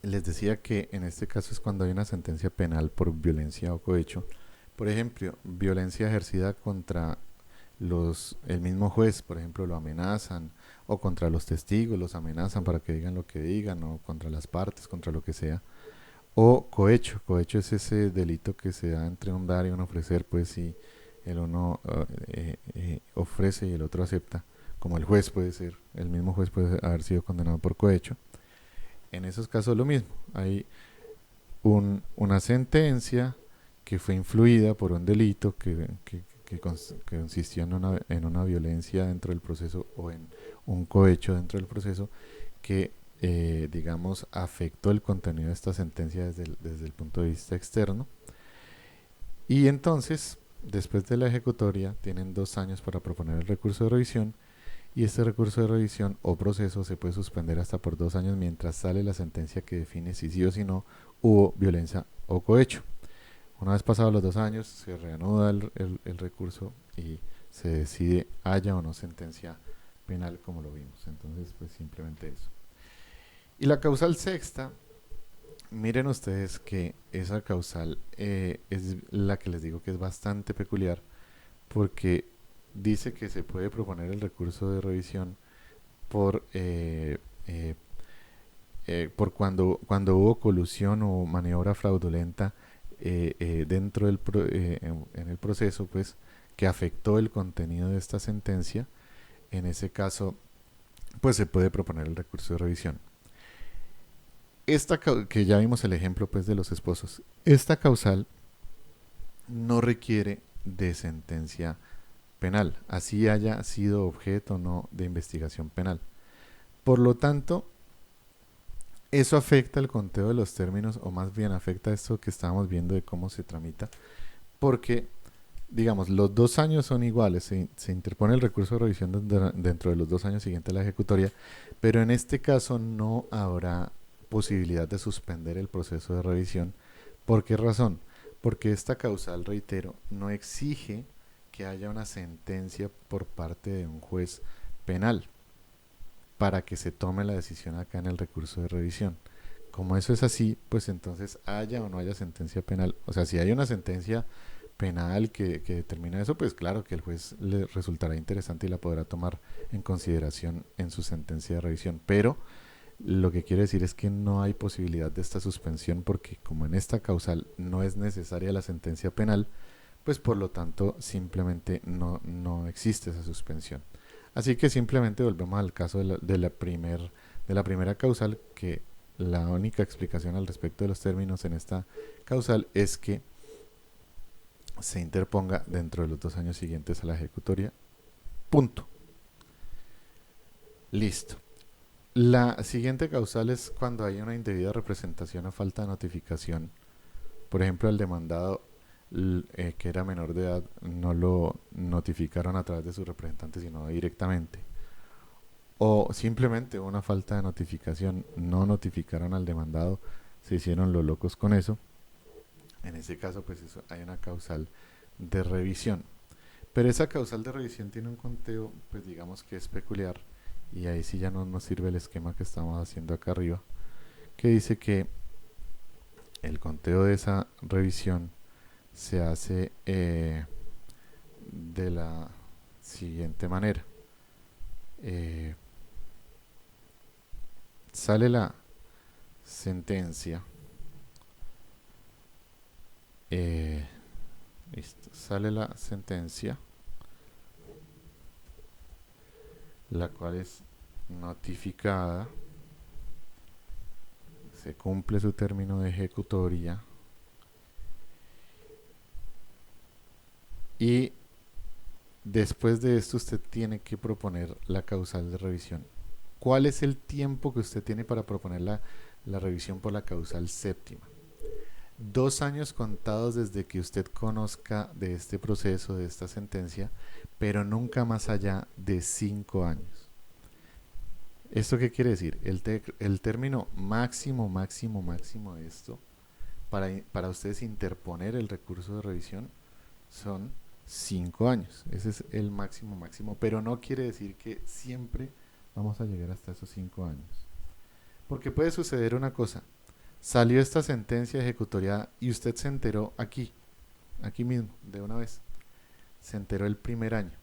les decía que en este caso es cuando hay una sentencia penal por violencia o cohecho. Por ejemplo, violencia ejercida contra el mismo juez, por ejemplo, lo amenazan, o contra los testigos, los amenazan para que digan lo que digan, o contra las partes, contra lo que sea. O cohecho. Cohecho es ese delito que se da entre un dar y un ofrecer, pues si el uno ofrece y el otro acepta, como el juez puede ser, el mismo juez puede haber sido condenado por cohecho. En esos casos lo mismo, hay una sentencia que fue influida por un delito que consistió en una violencia dentro del proceso o en un cohecho dentro del proceso que digamos, afectó el contenido de esta sentencia desde el punto de vista externo. Y entonces, después de la ejecutoria, tienen 2 años para proponer el recurso de revisión y este recurso de revisión o proceso se puede suspender hasta por 2 años mientras sale la sentencia que define si sí o si no hubo violencia o cohecho. Una vez pasados los 2 años, se reanuda el recurso y se decide haya o no sentencia penal como lo vimos. Entonces, pues simplemente eso. Y la causal sexta, miren ustedes que esa causal es la que les digo que es bastante peculiar porque dice que se puede proponer el recurso de revisión por, por cuando hubo colusión o maniobra fraudulenta dentro del en el proceso, pues que afectó el contenido de esta sentencia. En ese caso, pues se puede proponer el recurso de revisión. Esta que ya vimos el ejemplo pues de los esposos, esta causal no requiere de sentencia penal, así haya sido objeto o no de investigación penal. Por lo tanto, eso afecta el conteo de los términos, o más bien afecta esto que estábamos viendo de cómo se tramita, porque, digamos, los 2 años son iguales, se interpone el recurso de revisión dentro de los 2 años siguientes a la ejecutoria, pero en este caso no habrá posibilidad de suspender el proceso de revisión. ¿Por qué razón? Porque esta causal, reitero, no exige que haya una sentencia por parte de un juez penal para que se tome la decisión acá en el recurso de revisión. Como eso es así, pues entonces haya o no haya sentencia penal. O sea, si hay una sentencia penal que determina eso, pues claro que el juez le resultará interesante y la podrá tomar en consideración en su sentencia de revisión. Pero lo que quiere decir es que no hay posibilidad de esta suspensión porque como en esta causal no es necesaria la sentencia penal, pues por lo tanto simplemente no existe esa suspensión. Así que simplemente volvemos al caso de la primera causal, que la única explicación al respecto de los términos en esta causal es que se interponga dentro de los 2 años siguientes a la ejecutoria. Punto. Listo. La siguiente causal es cuando hay una indebida representación o falta de notificación. Por ejemplo, el demandado que era menor de edad no lo notificaron a través de su representante, sino directamente. O simplemente una falta de notificación, no notificaron al demandado, se hicieron los locos con eso. En ese caso, pues eso, hay una causal de revisión. Pero esa causal de revisión tiene un conteo, pues digamos que es peculiar, y ahí sí ya no nos sirve el esquema que estamos haciendo acá arriba, que dice que el conteo de esa revisión se hace de la siguiente manera. Eh, Sale la sentencia, eh, listo, sale la sentencia, la cual es notificada, se cumple su término de ejecutoria y después de esto usted tiene que proponer la causal de revisión. ¿Cuál es el tiempo que usted tiene para proponer la revisión por la causal séptima? 2 años contados desde que usted conozca de este proceso, de esta sentencia, pero nunca más allá de 5 años. ¿Esto qué quiere decir? El término máximo, máximo, máximo de esto, para ustedes interponer el recurso de revisión, son 5 años. Ese es el máximo, máximo, pero no quiere decir que siempre vamos a llegar hasta esos 5 años. Porque puede suceder una cosa. Salió esta sentencia ejecutoriada y usted se enteró aquí mismo, de una vez. Se enteró el primer año.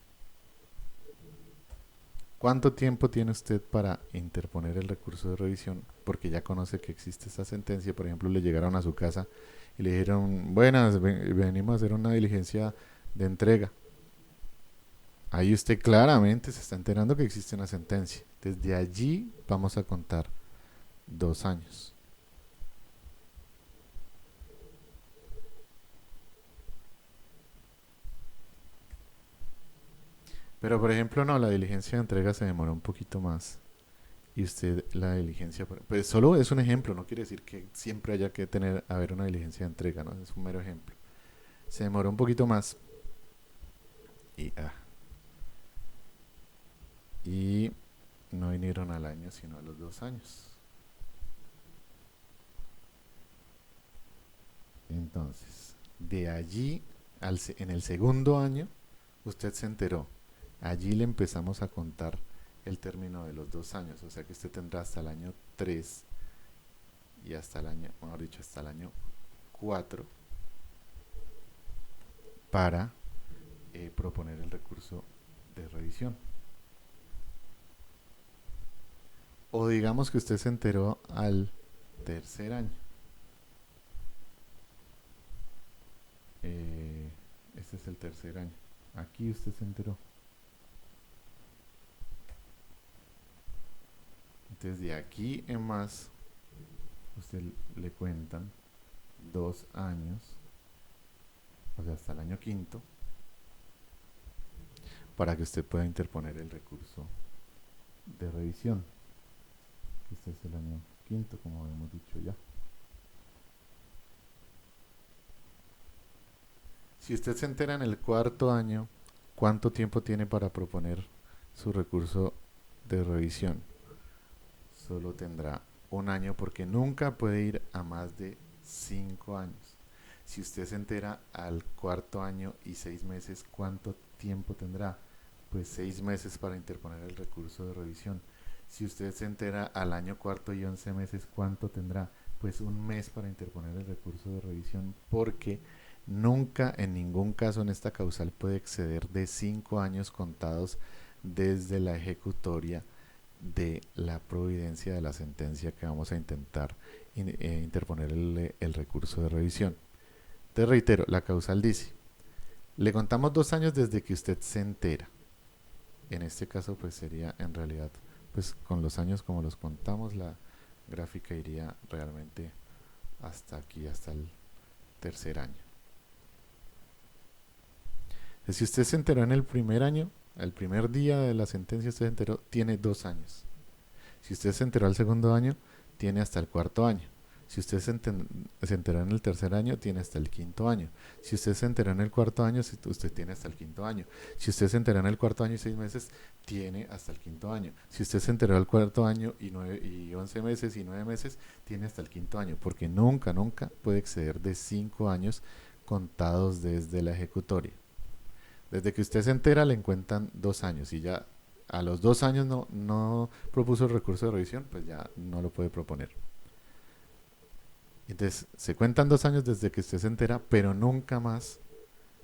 ¿Cuánto tiempo tiene usted para interponer el recurso de revisión? Porque ya conoce que existe esta sentencia. Por ejemplo, le llegaron a su casa y le dijeron, buenas, venimos a hacer una diligencia de entrega. Ahí usted claramente se está enterando que existe una sentencia. Desde allí vamos a contar 2 años. Pero por ejemplo, no, la diligencia de entrega se demora un poquito más. Y usted la diligencia, pues solo es un ejemplo, no quiere decir que siempre haya que haber una diligencia de entrega, ¿no? Es un mero ejemplo. Se demoró un poquito más y, y no vinieron al año, sino a los 2 años. Entonces, de allí en el segundo año, Usted se enteró. Allí le empezamos a contar el término de los 2 años, o sea que usted tendrá hasta el año 3 y hasta el año, mejor dicho, hasta el año 4 para proponer el recurso de revisión. O digamos que usted se enteró al tercer año. Este es el tercer año. Aquí usted se enteró. Entonces de aquí en más, usted le cuentan 2 años, o sea, hasta el año quinto, para que usted pueda interponer el recurso de revisión. Este es el año quinto, como hemos dicho ya. Si usted se entera en el cuarto año, ¿cuánto tiempo tiene para proponer su recurso de revisión? Solo tendrá un año porque nunca puede ir a más de 5 años. Si usted se entera al cuarto año y 6 meses, ¿cuánto tiempo tendrá? Pues 6 meses para interponer el recurso de revisión. Si usted se entera al año cuarto y 11 meses, ¿cuánto tendrá? Pues un mes para interponer el recurso de revisión, porque nunca en ningún caso en esta causal puede exceder de 5 años contados desde la ejecutoria de la providencia de la sentencia que vamos a intentar interponer el recurso de revisión. Te reitero, la causal dice, le contamos 2 años desde que usted se entera. En este caso pues sería en realidad, pues con los años como los contamos, la gráfica iría realmente hasta aquí, hasta el tercer año. Entonces, si usted se enteró en el primer año, el primer día de la sentencia usted se enteró, tiene 2 años. Si usted se enteró al segundo año, tiene hasta el cuarto año. Si usted se enteró en el tercer año, tiene hasta el quinto año. Si usted se enteró en el cuarto año, usted tiene hasta el quinto año. Si usted se enteró en el cuarto año y 6 meses, tiene hasta el quinto año. Si usted se enteró al cuarto año y 11 meses y 9 meses, tiene hasta el quinto año. Porque nunca, nunca puede exceder de 5 años contados desde la ejecutoria. Desde que usted se entera le cuentan 2 años y ya a los 2 años no propuso el recurso de revisión, pues ya no lo puede proponer. Entonces se cuentan 2 años desde que usted se entera, pero nunca más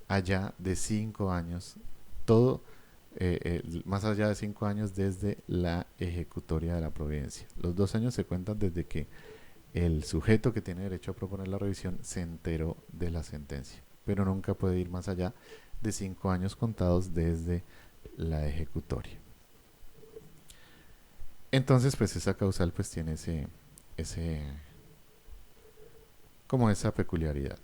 allá de 5 años. Todo más allá de 5 años desde la ejecutoria de la providencia. Los 2 años se cuentan desde que el sujeto que tiene derecho a proponer la revisión se enteró de la sentencia, pero nunca puede ir más allá de 5 años contados desde la ejecutoria. Entonces, pues esa causal pues tiene ese como esa peculiaridad.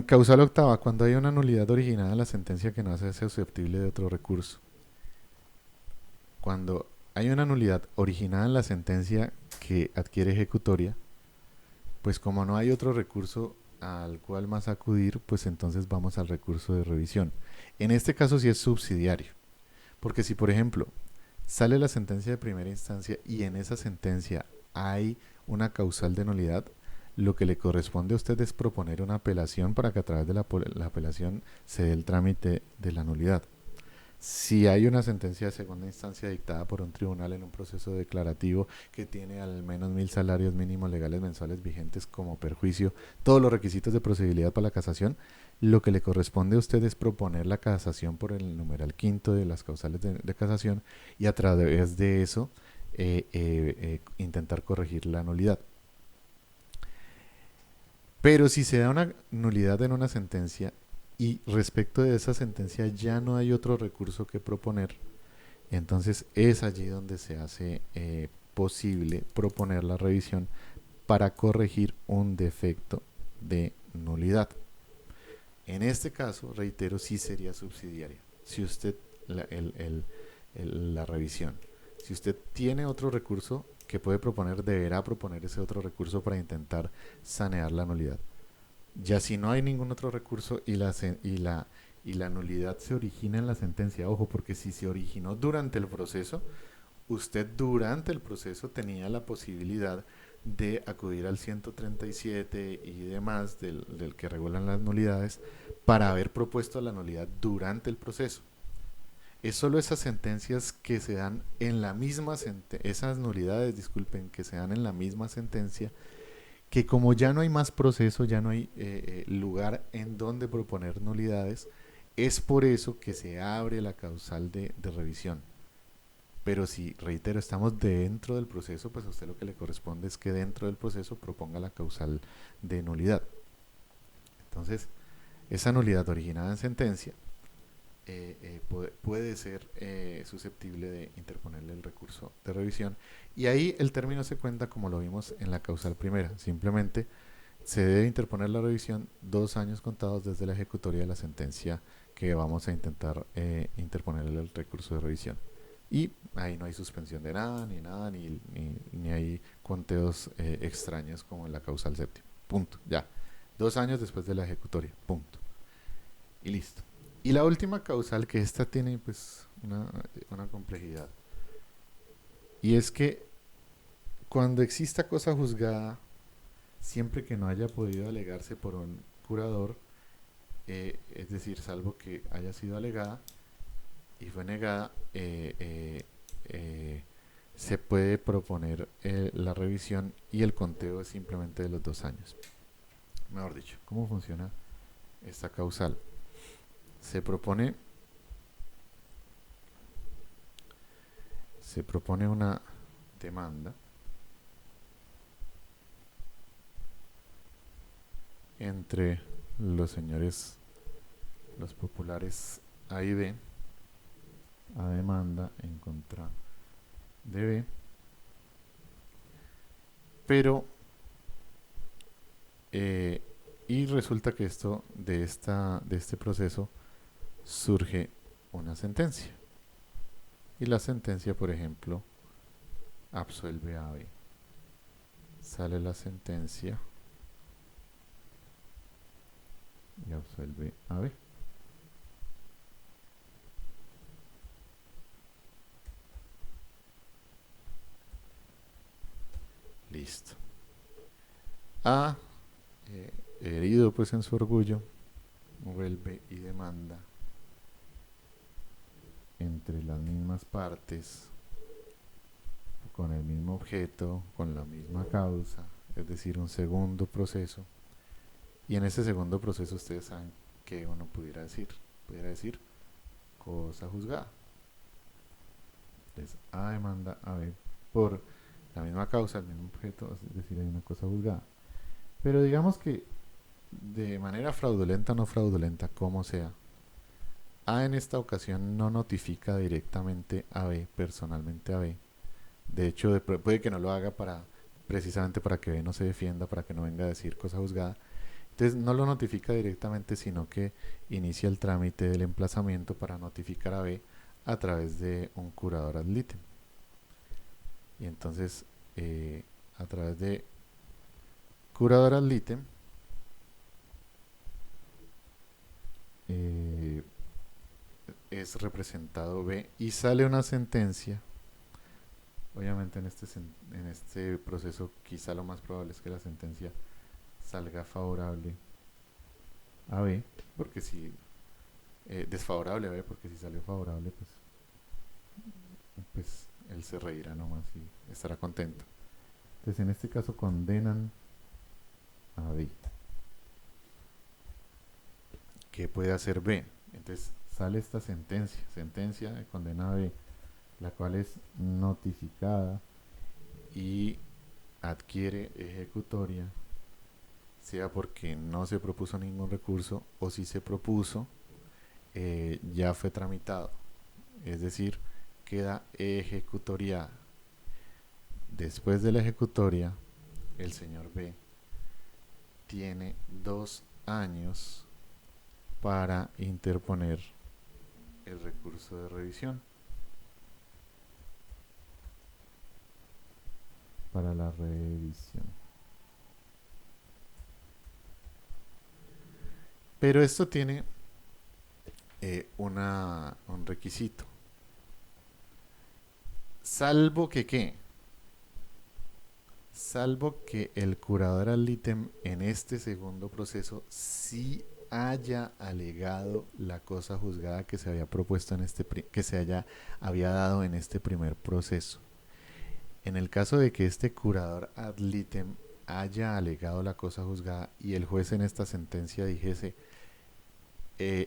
Causal octava, cuando hay una nulidad originada en la sentencia que no hace susceptible de otro recurso. Cuando hay una nulidad originada en la sentencia que adquiere ejecutoria, pues como no hay otro recurso al cual más acudir, pues entonces vamos al recurso de revisión. En este caso sí es subsidiario, porque si por ejemplo sale la sentencia de primera instancia y en esa sentencia hay una causal de nulidad, lo que le corresponde a usted es proponer una apelación para que a través de la apelación se dé el trámite de la nulidad. Si hay una sentencia de segunda instancia dictada por un tribunal en un proceso declarativo que tiene al menos 1.000 salarios mínimos legales mensuales vigentes como perjuicio, todos los requisitos de procedibilidad para la casación, lo que le corresponde a usted es proponer la casación por el numeral quinto de las causales de casación y a través de eso intentar corregir la nulidad. Pero si se da una nulidad en una sentencia y respecto de esa sentencia ya no hay otro recurso que proponer, entonces es allí donde se hace posible proponer la revisión para corregir un defecto de nulidad. En este caso, reitero, sí sería subsidiaria. Si usted, la revisión, si usted tiene otro recurso que puede proponer, deberá proponer ese otro recurso para intentar sanear la nulidad. Ya si no hay ningún otro recurso y la nulidad se origina en la sentencia, ojo, porque si se originó durante el proceso, usted durante el proceso tenía la posibilidad de acudir al 137 y demás del que regulan las nulidades para haber propuesto la nulidad durante el proceso. Es solo esas sentencias que se dan en la misma esas nulidades, disculpen, que se dan en la misma sentencia, que como ya no hay más proceso, ya no hay lugar en donde proponer nulidades, es por eso que se abre la causal de revisión. Pero si, reitero, estamos dentro del proceso, pues a usted lo que le corresponde es que dentro del proceso proponga la causal de nulidad. Entonces, esa nulidad originada en sentencia puede ser susceptible de interponerle el recurso de revisión. Y ahí el término se cuenta como lo vimos en la causal primera. Simplemente se debe interponer la revisión 2 años contados desde la ejecutoria de la sentencia que vamos a intentar interponerle el recurso de revisión. Y ahí no hay suspensión de nada, ni hay conteos extraños como en la causal séptima. Punto. Ya. 2 años después de la ejecutoria. Punto. Y listo. Y la última causal, que esta tiene pues una complejidad. Y es que cuando exista cosa juzgada, siempre que no haya podido alegarse por un curador, es decir, salvo que haya sido alegada y fue negada, se puede proponer la revisión y el conteo es simplemente de los 2 años. Mejor dicho, ¿cómo funciona esta causal? Se propone una demanda entre los señores, los populares A y B, a demanda en contra de B, pero y resulta que de este proceso surge una sentencia y la sentencia, por ejemplo, absuelve a B. Sale la sentencia y absuelve a B. Listo. A, herido pues en su orgullo, vuelve y demanda entre las mismas partes, con el mismo objeto, con la misma causa, es decir, un segundo proceso. Y en ese segundo proceso ustedes saben que uno pudiera decir. Pudiera decir cosa juzgada. Entonces, A demanda a B por la misma causa, el mismo objeto, es decir, hay una cosa juzgada. Pero digamos que de manera fraudulenta o no fraudulenta, como sea, A en esta ocasión no notifica directamente a B, personalmente a B. De hecho, puede que no lo haga precisamente para que B no se defienda, para que no venga a decir cosa juzgada. Entonces no lo notifica directamente, sino que inicia el trámite del emplazamiento para notificar a B a través de un curador ad litem. Y entonces, a través de curador ad litem, es representado B y sale una sentencia. Obviamente en este proceso quizá lo más probable es que la sentencia salga favorable a B, porque si desfavorable a B, porque si salió favorable, pues él se reirá nomás y estará contento. Entonces en este caso condenan a B. ¿Qué puede hacer B? Entonces sale esta sentencia de condena a B, la cual es notificada y adquiere ejecutoria, sea porque no se propuso ningún recurso o si se propuso, ya fue tramitado. Es decir, queda ejecutoriada. Después de la ejecutoria, el señor B tiene 2 años para interponer el recurso de revisión. Para la revisión. Pero esto tiene un requisito. Salvo que ¿qué? salvo que el curador ad litem en este segundo proceso sí haya alegado la cosa juzgada que se había propuesto en que había dado en este primer proceso. En el caso de que este curador ad litem haya alegado la cosa juzgada y el juez en esta sentencia dijese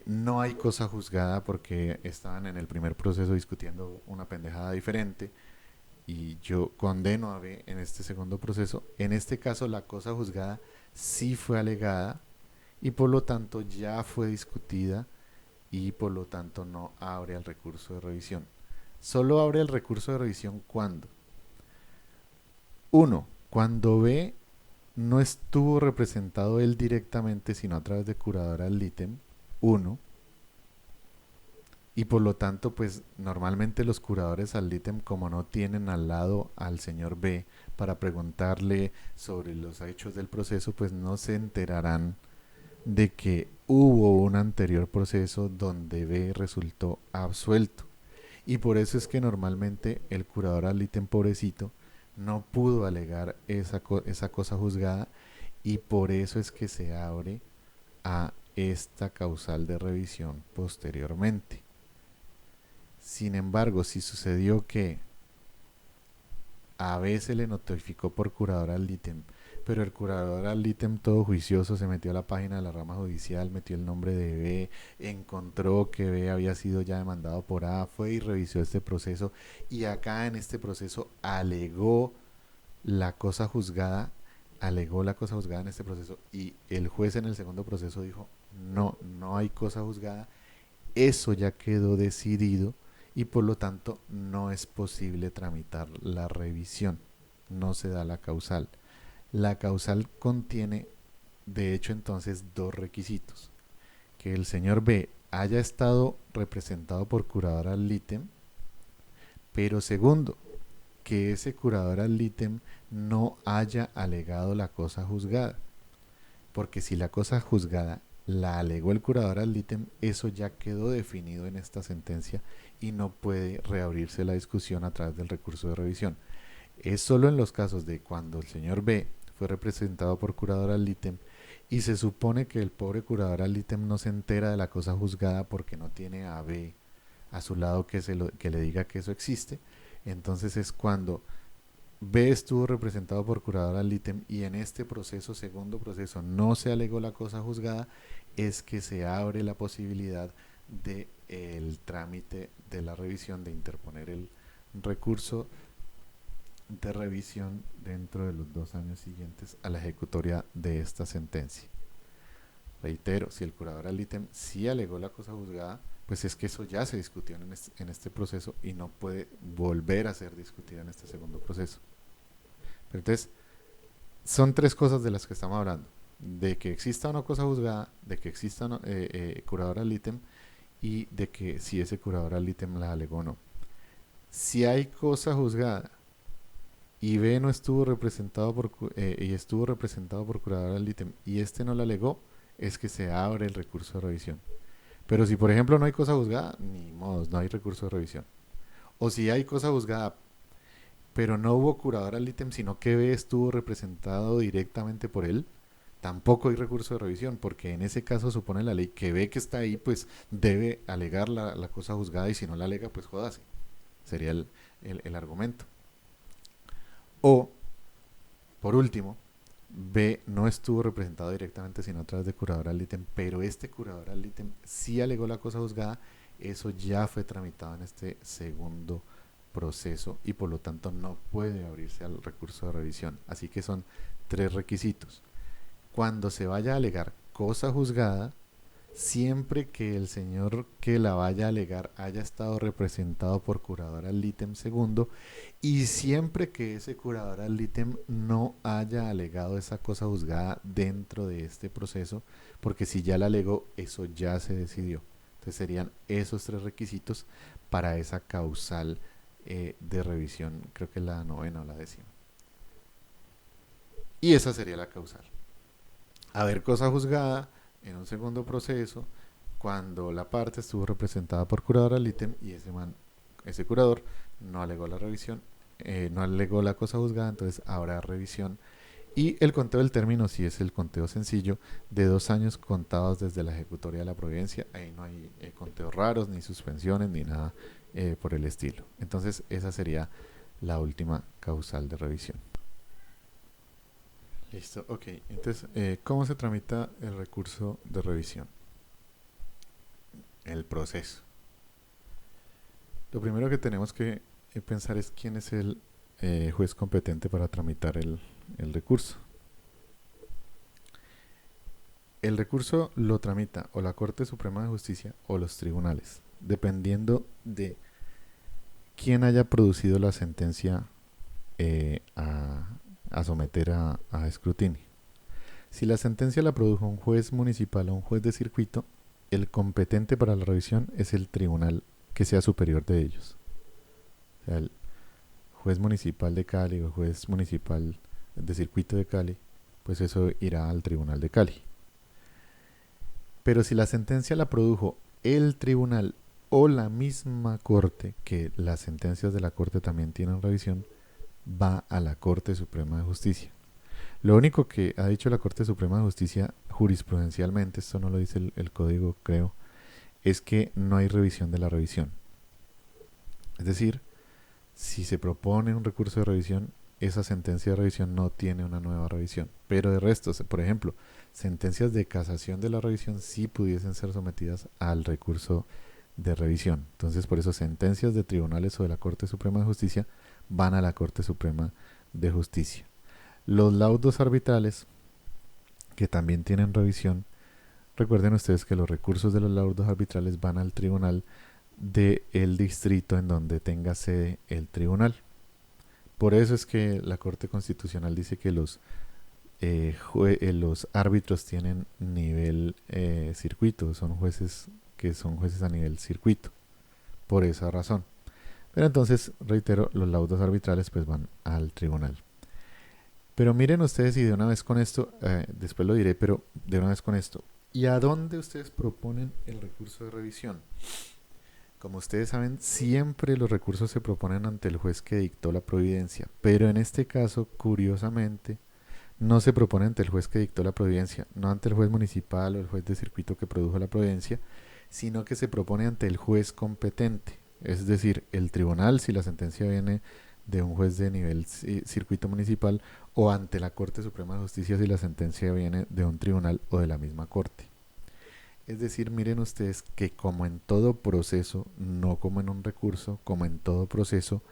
no hay cosa juzgada porque estaban en el primer proceso discutiendo una pendejada diferente y yo condeno a B en este segundo proceso, en este caso la cosa juzgada sí fue alegada y por lo tanto ya fue discutida y por lo tanto no abre el recurso de revisión. Solo abre el recurso de revisión cuando uno, cuando B no estuvo representado él directamente sino a través de curador ad litem, uno, y por lo tanto pues normalmente los curadores ad litem como no tienen al lado al señor B para preguntarle sobre los hechos del proceso pues no se enterarán de que hubo un anterior proceso donde B resultó absuelto y por eso es que normalmente el curador ad litem pobrecito no pudo alegar esa cosa juzgada y por eso es que se abre a esta causal de revisión posteriormente. Sin embargo, si sucedió que a B se le notificó por curador ad litem, pero el curador ad litem todo juicioso se metió a la página de la rama judicial, metió el nombre de B, encontró que B había sido ya demandado por A, fue y revisó este proceso y acá en este proceso la cosa juzgada, alegó la cosa juzgada en este proceso y el juez en el segundo proceso dijo no, no hay cosa juzgada, eso ya quedó decidido y por lo tanto no es posible tramitar la revisión, no se da la causal. La causal contiene, de hecho, entonces dos requisitos. Que el señor B haya estado representado por curador ad litem, pero segundo, que ese curador ad litem no haya alegado la cosa juzgada. Porque si la cosa juzgada la alegó el curador ad litem, eso ya quedó definido en esta sentencia y no puede reabrirse la discusión a través del recurso de revisión. Es solo en los casos de cuando el señor B fue representado por curador ad litem y se supone que el pobre curador ad litem no se entera de la cosa juzgada porque no tiene a B a su lado que le diga que eso existe. Entonces es cuando B estuvo representado por curador ad litem y en este proceso, segundo proceso, no se alegó la cosa juzgada, es que se abre la posibilidad de el trámite de la revisión, de interponer el recurso de revisión dentro de los 2 años siguientes a la ejecutoria de esta sentencia. Reitero, si el curador ad litem sí alegó la cosa juzgada, pues es que eso ya se discutió en este proceso y no puede volver a ser discutido en este segundo proceso. Pero entonces, son tres cosas de las que estamos hablando. De que exista una cosa juzgada, de que exista curador ad litem y de que si ese curador ad litem la alegó o no. Si hay cosa juzgada y B no estuvo representado y estuvo representado por curador ad litem y este no la alegó, es que se abre el recurso de revisión. Pero si por ejemplo no hay cosa juzgada, ni modos, no hay recurso de revisión. O si hay cosa juzgada, pero no hubo curador ad litem, sino que B estuvo representado directamente por él, tampoco hay recurso de revisión, porque en ese caso supone la ley que B que está ahí, pues debe alegar la cosa juzgada y si no la alega, pues jódase. Sería el argumento. O, por último, B no estuvo representado directamente sino a través de curador ad litem, pero este curador ad litem sí alegó la cosa juzgada, eso ya fue tramitado en este segundo proceso y por lo tanto no puede abrirse al recurso de revisión. Así que son tres requisitos. Cuando se vaya a alegar cosa juzgada, siempre que el señor que la vaya a alegar haya estado representado por curador ad litem segundo y siempre que ese curador ad litem no haya alegado esa cosa juzgada dentro de este proceso, porque si ya la alegó, eso ya se decidió. Entonces serían esos tres requisitos para esa causal de revisión, creo que la novena o la décima. Y esa sería la causal. Haber cosa juzgada en un segundo proceso cuando la parte estuvo representada por curador ad litem y ese curador no alegó la revisión no alegó la cosa juzgada, entonces habrá revisión. Y el conteo del término sí es el conteo sencillo de 2 años contados desde la ejecutoria de la providencia. Ahí no hay conteos raros, ni suspensiones, ni nada por el estilo. Entonces esa sería la última causal de revisión. Listo, ok. Entonces, ¿cómo se tramita el recurso de revisión? El proceso. Lo primero que tenemos que pensar es quién es el juez competente para tramitar el recurso. El recurso lo tramita o la Corte Suprema de Justicia o los tribunales, dependiendo de quién haya producido la sentencia a someter a escrutinio. Si la sentencia la produjo un juez municipal o un juez de circuito, el competente para la revisión es el tribunal que sea superior de ellos. O sea, el juez municipal de Cali o juez municipal de circuito de Cali, pues eso irá al tribunal de Cali. Pero si la sentencia la produjo el tribunal o la misma corte, que las sentencias de la corte también tienen revisión, va a la Corte Suprema de Justicia. Lo único que ha dicho la Corte Suprema de Justicia jurisprudencialmente, esto no lo dice el código, creo, es que no hay revisión de la revisión. Es decir, si se propone un recurso de revisión, esa sentencia de revisión no tiene una nueva revisión. Pero de resto, por ejemplo, sentencias de casación de la revisión sí pudiesen ser sometidas al recurso de revisión. Entonces, por eso sentencias de tribunales o de la Corte Suprema de Justicia van a la Corte Suprema de Justicia. Los laudos arbitrales, que también tienen revisión, recuerden ustedes que los recursos de los laudos arbitrales van al tribunal del distrito en donde tenga sede el tribunal. Por eso es que la Corte Constitucional dice que los árbitros tienen nivel circuito, son jueces que son jueces a nivel circuito, por esa razón. Pero entonces, reitero, los laudos arbitrales pues van al tribunal. Pero miren ustedes, y de una vez con esto, después lo diré, pero de una vez con esto, ¿y a dónde ustedes proponen el recurso de revisión? Como ustedes saben, siempre los recursos se proponen ante el juez que dictó la providencia, pero en este caso, curiosamente, no se propone ante el juez que dictó la providencia, no ante el juez municipal o el juez de circuito que produjo la providencia, sino que se propone ante el juez competente, es decir, el tribunal si la sentencia viene de un juez de nivel circuito municipal, o ante la Corte Suprema de Justicia si la sentencia viene de un tribunal o de la misma corte. Es decir, miren ustedes que como en todo proceso, no como en un recurso, como en todo proceso,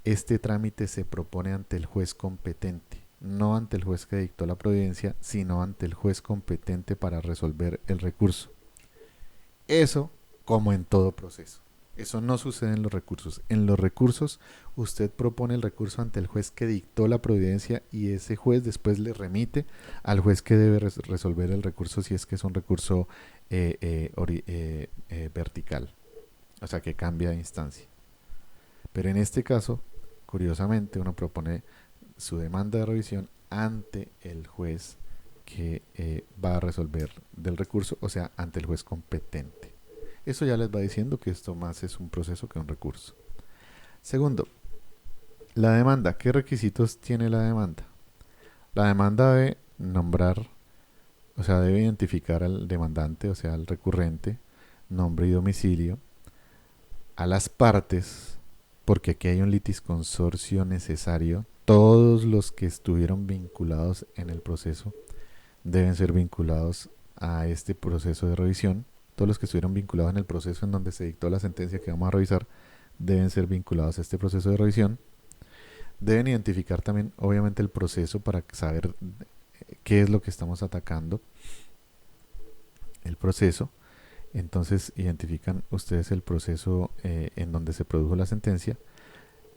este trámite se propone ante el juez competente, no ante el juez que dictó la providencia, sino ante el juez competente para resolver el recurso. Eso como en todo proceso. Eso no sucede en los recursos. En los recursos usted propone el recurso ante el juez que dictó la providencia y ese juez después le remite al juez que debe resolver el recurso si es que es un recurso vertical, o sea que cambia de instancia. Pero en este caso, curiosamente, uno propone su demanda de revisión ante el juez que va a resolver del recurso, o sea, ante el juez competente. Eso ya les va diciendo que esto más es un proceso que un recurso. Segundo, la demanda. ¿Qué requisitos tiene la demanda? La demanda debe nombrar, o sea, debe identificar al demandante, o sea, al recurrente, nombre y domicilio, a las partes, porque aquí hay un litisconsorcio necesario. Todos los que estuvieron vinculados en el proceso deben ser vinculados a este proceso de revisión. Todos los que estuvieron vinculados en el proceso en donde se dictó la sentencia que vamos a revisar deben ser vinculados a este proceso de revisión. Deben identificar también, obviamente, el proceso para saber qué es lo que estamos atacando. El proceso. Entonces, identifican ustedes el proceso en donde se produjo la sentencia,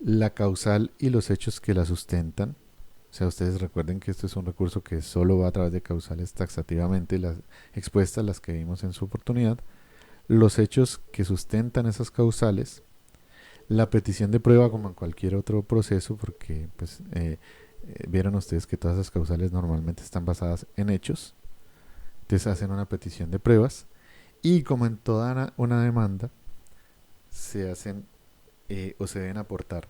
la causal y los hechos que la sustentan. O sea, ustedes recuerden que esto es un recurso que solo va a través de causales taxativamente las expuestas, las que vimos en su oportunidad, los hechos que sustentan esas causales, la petición de prueba como en cualquier otro proceso, porque pues vieron ustedes que todas esas causales normalmente están basadas en hechos, entonces hacen una petición de pruebas y como en toda una demanda se hacen o se deben aportar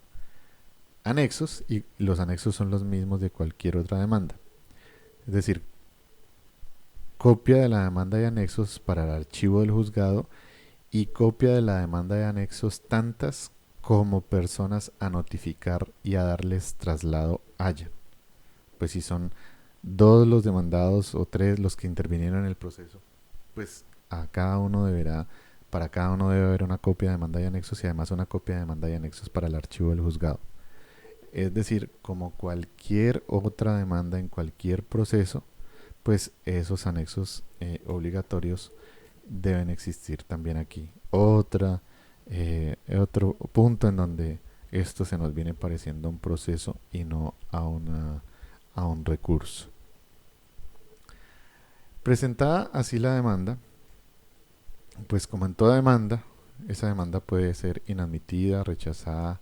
anexos y los anexos son los mismos de cualquier otra demanda. Es decir, copia de la demanda de anexos para el archivo del juzgado y copia de la demanda de anexos tantas como personas a notificar y a darles traslado haya. Pues si son dos los demandados o tres los que intervinieron en el proceso, pues a cada uno deberá, para cada uno debe haber una copia de demanda y anexos y además una copia de demanda y anexos para el archivo del juzgado. Es decir, como cualquier otra demanda en cualquier proceso, pues esos anexos obligatorios deben existir también aquí. Otro punto en donde esto se nos viene pareciendo a un proceso y no a un recurso. Presentada así la demanda, pues como en toda demanda, esa demanda puede ser inadmitida, rechazada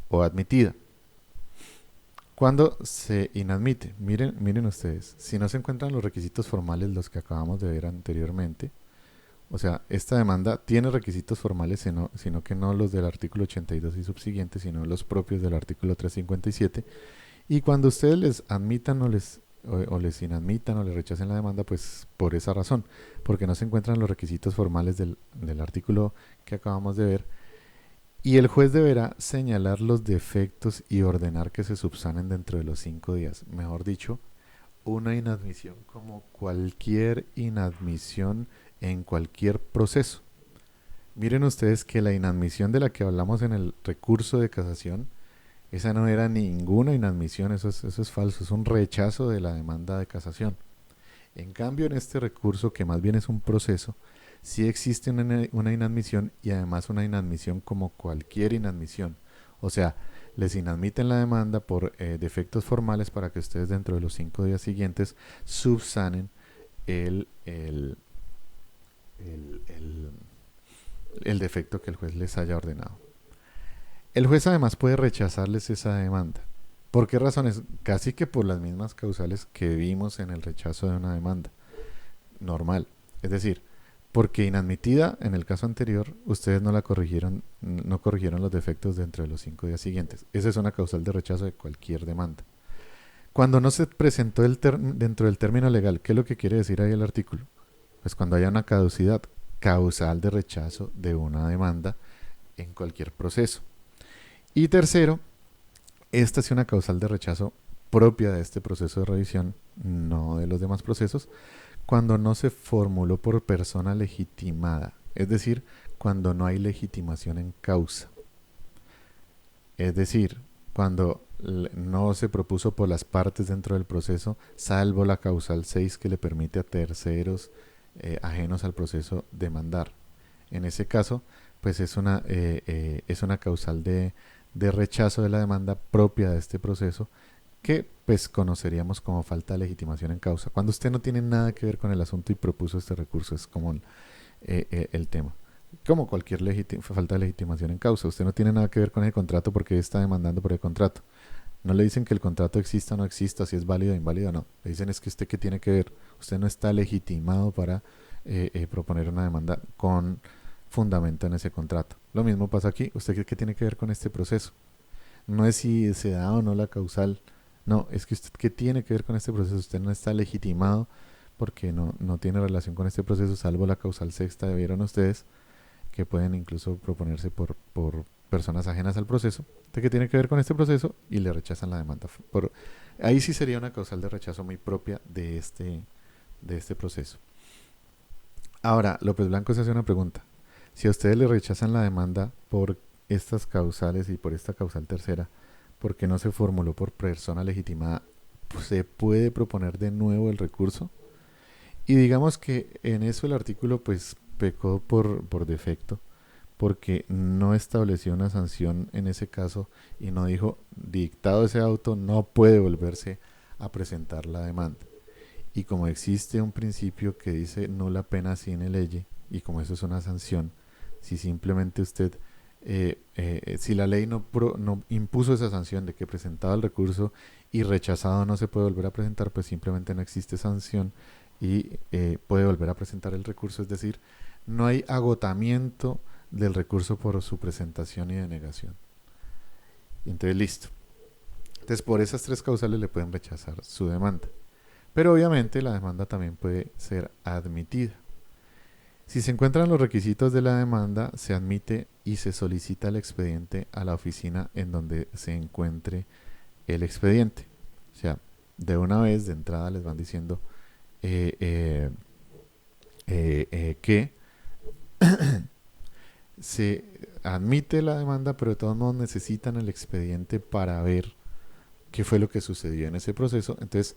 o admitida. Cuando se inadmite, miren ustedes, si no se encuentran los requisitos formales, los que acabamos de ver anteriormente, o sea, esta demanda tiene requisitos formales, sino que no los del artículo 82 y subsiguientes, sino los propios del artículo 357. Y cuando ustedes les admitan o les inadmitan o les rechacen la demanda, pues por esa razón, porque no se encuentran los requisitos formales del artículo que acabamos de ver, y el juez deberá señalar los defectos y ordenar que se subsanen dentro de los 5 días. Mejor dicho, una inadmisión como cualquier inadmisión en cualquier proceso. Miren ustedes que la inadmisión de la que hablamos en el recurso de casación, esa no era ninguna inadmisión, eso es falso, es un rechazo de la demanda de casación. En cambio, en este recurso, que más bien es un proceso, sí existe una inadmisión y además una inadmisión como cualquier inadmisión. O sea, les inadmiten la demanda por defectos formales para que ustedes dentro de los 5 días siguientes subsanen el, el, el, el, el defecto que el juez les haya ordenado. El juez además puede rechazarles esa demanda. ¿Por qué razones? Casi que por las mismas causales que vimos en el rechazo de una demanda normal. Es decir, porque inadmitida en el caso anterior, ustedes no corrigieron los defectos dentro de los 5 días siguientes. Esa es una causal de rechazo de cualquier demanda. Cuando no se presentó dentro del término legal, ¿qué es lo que quiere decir ahí el artículo? Pues cuando haya una caducidad, causal de rechazo de una demanda en cualquier proceso. Y tercero, esta es una causal de rechazo propia de este proceso de revisión, no de los demás procesos, cuando no se formuló por persona legitimada, es decir, cuando no hay legitimación en causa. Es decir, cuando no se propuso por las partes dentro del proceso, salvo la causal 6 que le permite a terceros ajenos al proceso demandar. En ese caso, pues es una causal de rechazo de la demanda propia de este proceso que pues conoceríamos como falta de legitimación en causa. Cuando usted no tiene nada que ver con el asunto y propuso este recurso, es como el tema. Como cualquier falta de legitimación en causa. Usted no tiene nada que ver con el contrato porque está demandando por el contrato. No le dicen que el contrato exista o no exista, si es válido o inválido o no. Le dicen es que usted qué tiene que ver. Usted no está legitimado para proponer una demanda con fundamento en ese contrato. Lo mismo pasa aquí. ¿Usted qué tiene que ver con este proceso? No es si se da o no la causal. No, es que usted qué tiene que ver con este proceso. Usted no está legitimado porque no tiene relación con este proceso, salvo la causal sexta, vieron ustedes, que pueden incluso proponerse por personas ajenas al proceso, de que tiene que ver con este proceso y le rechazan la demanda. Ahí sí sería una causal de rechazo muy propia de este proceso. Ahora, López Blanco se hace una pregunta. Si a ustedes le rechazan la demanda por estas causales y por esta causal tercera, porque no se formuló por persona legitimada, pues, ¿se puede proponer de nuevo el recurso? Y digamos que en eso el artículo pues pecó por defecto, porque no estableció una sanción en ese caso y no dijo, dictado ese auto, no puede volverse a presentar la demanda. Y como existe un principio que dice nula pena sine lege, y como eso es una sanción, si simplemente usted, si la ley no impuso esa sanción de que presentado el recurso y rechazado no se puede volver a presentar, pues simplemente no existe sanción y puede volver a presentar el recurso, es decir, no hay agotamiento del recurso por su presentación y denegación. Entonces, listo. Entonces, por esas tres causales le pueden rechazar su demanda. Pero obviamente la demanda también puede ser admitida. Si se encuentran los requisitos de la demanda, se admite y se solicita el expediente a la oficina en donde se encuentre el expediente. O sea, de una vez, de entrada, les van diciendo eh, eh, que se admite la demanda, pero de todos modos necesitan el expediente para ver qué fue lo que sucedió en ese proceso. Entonces,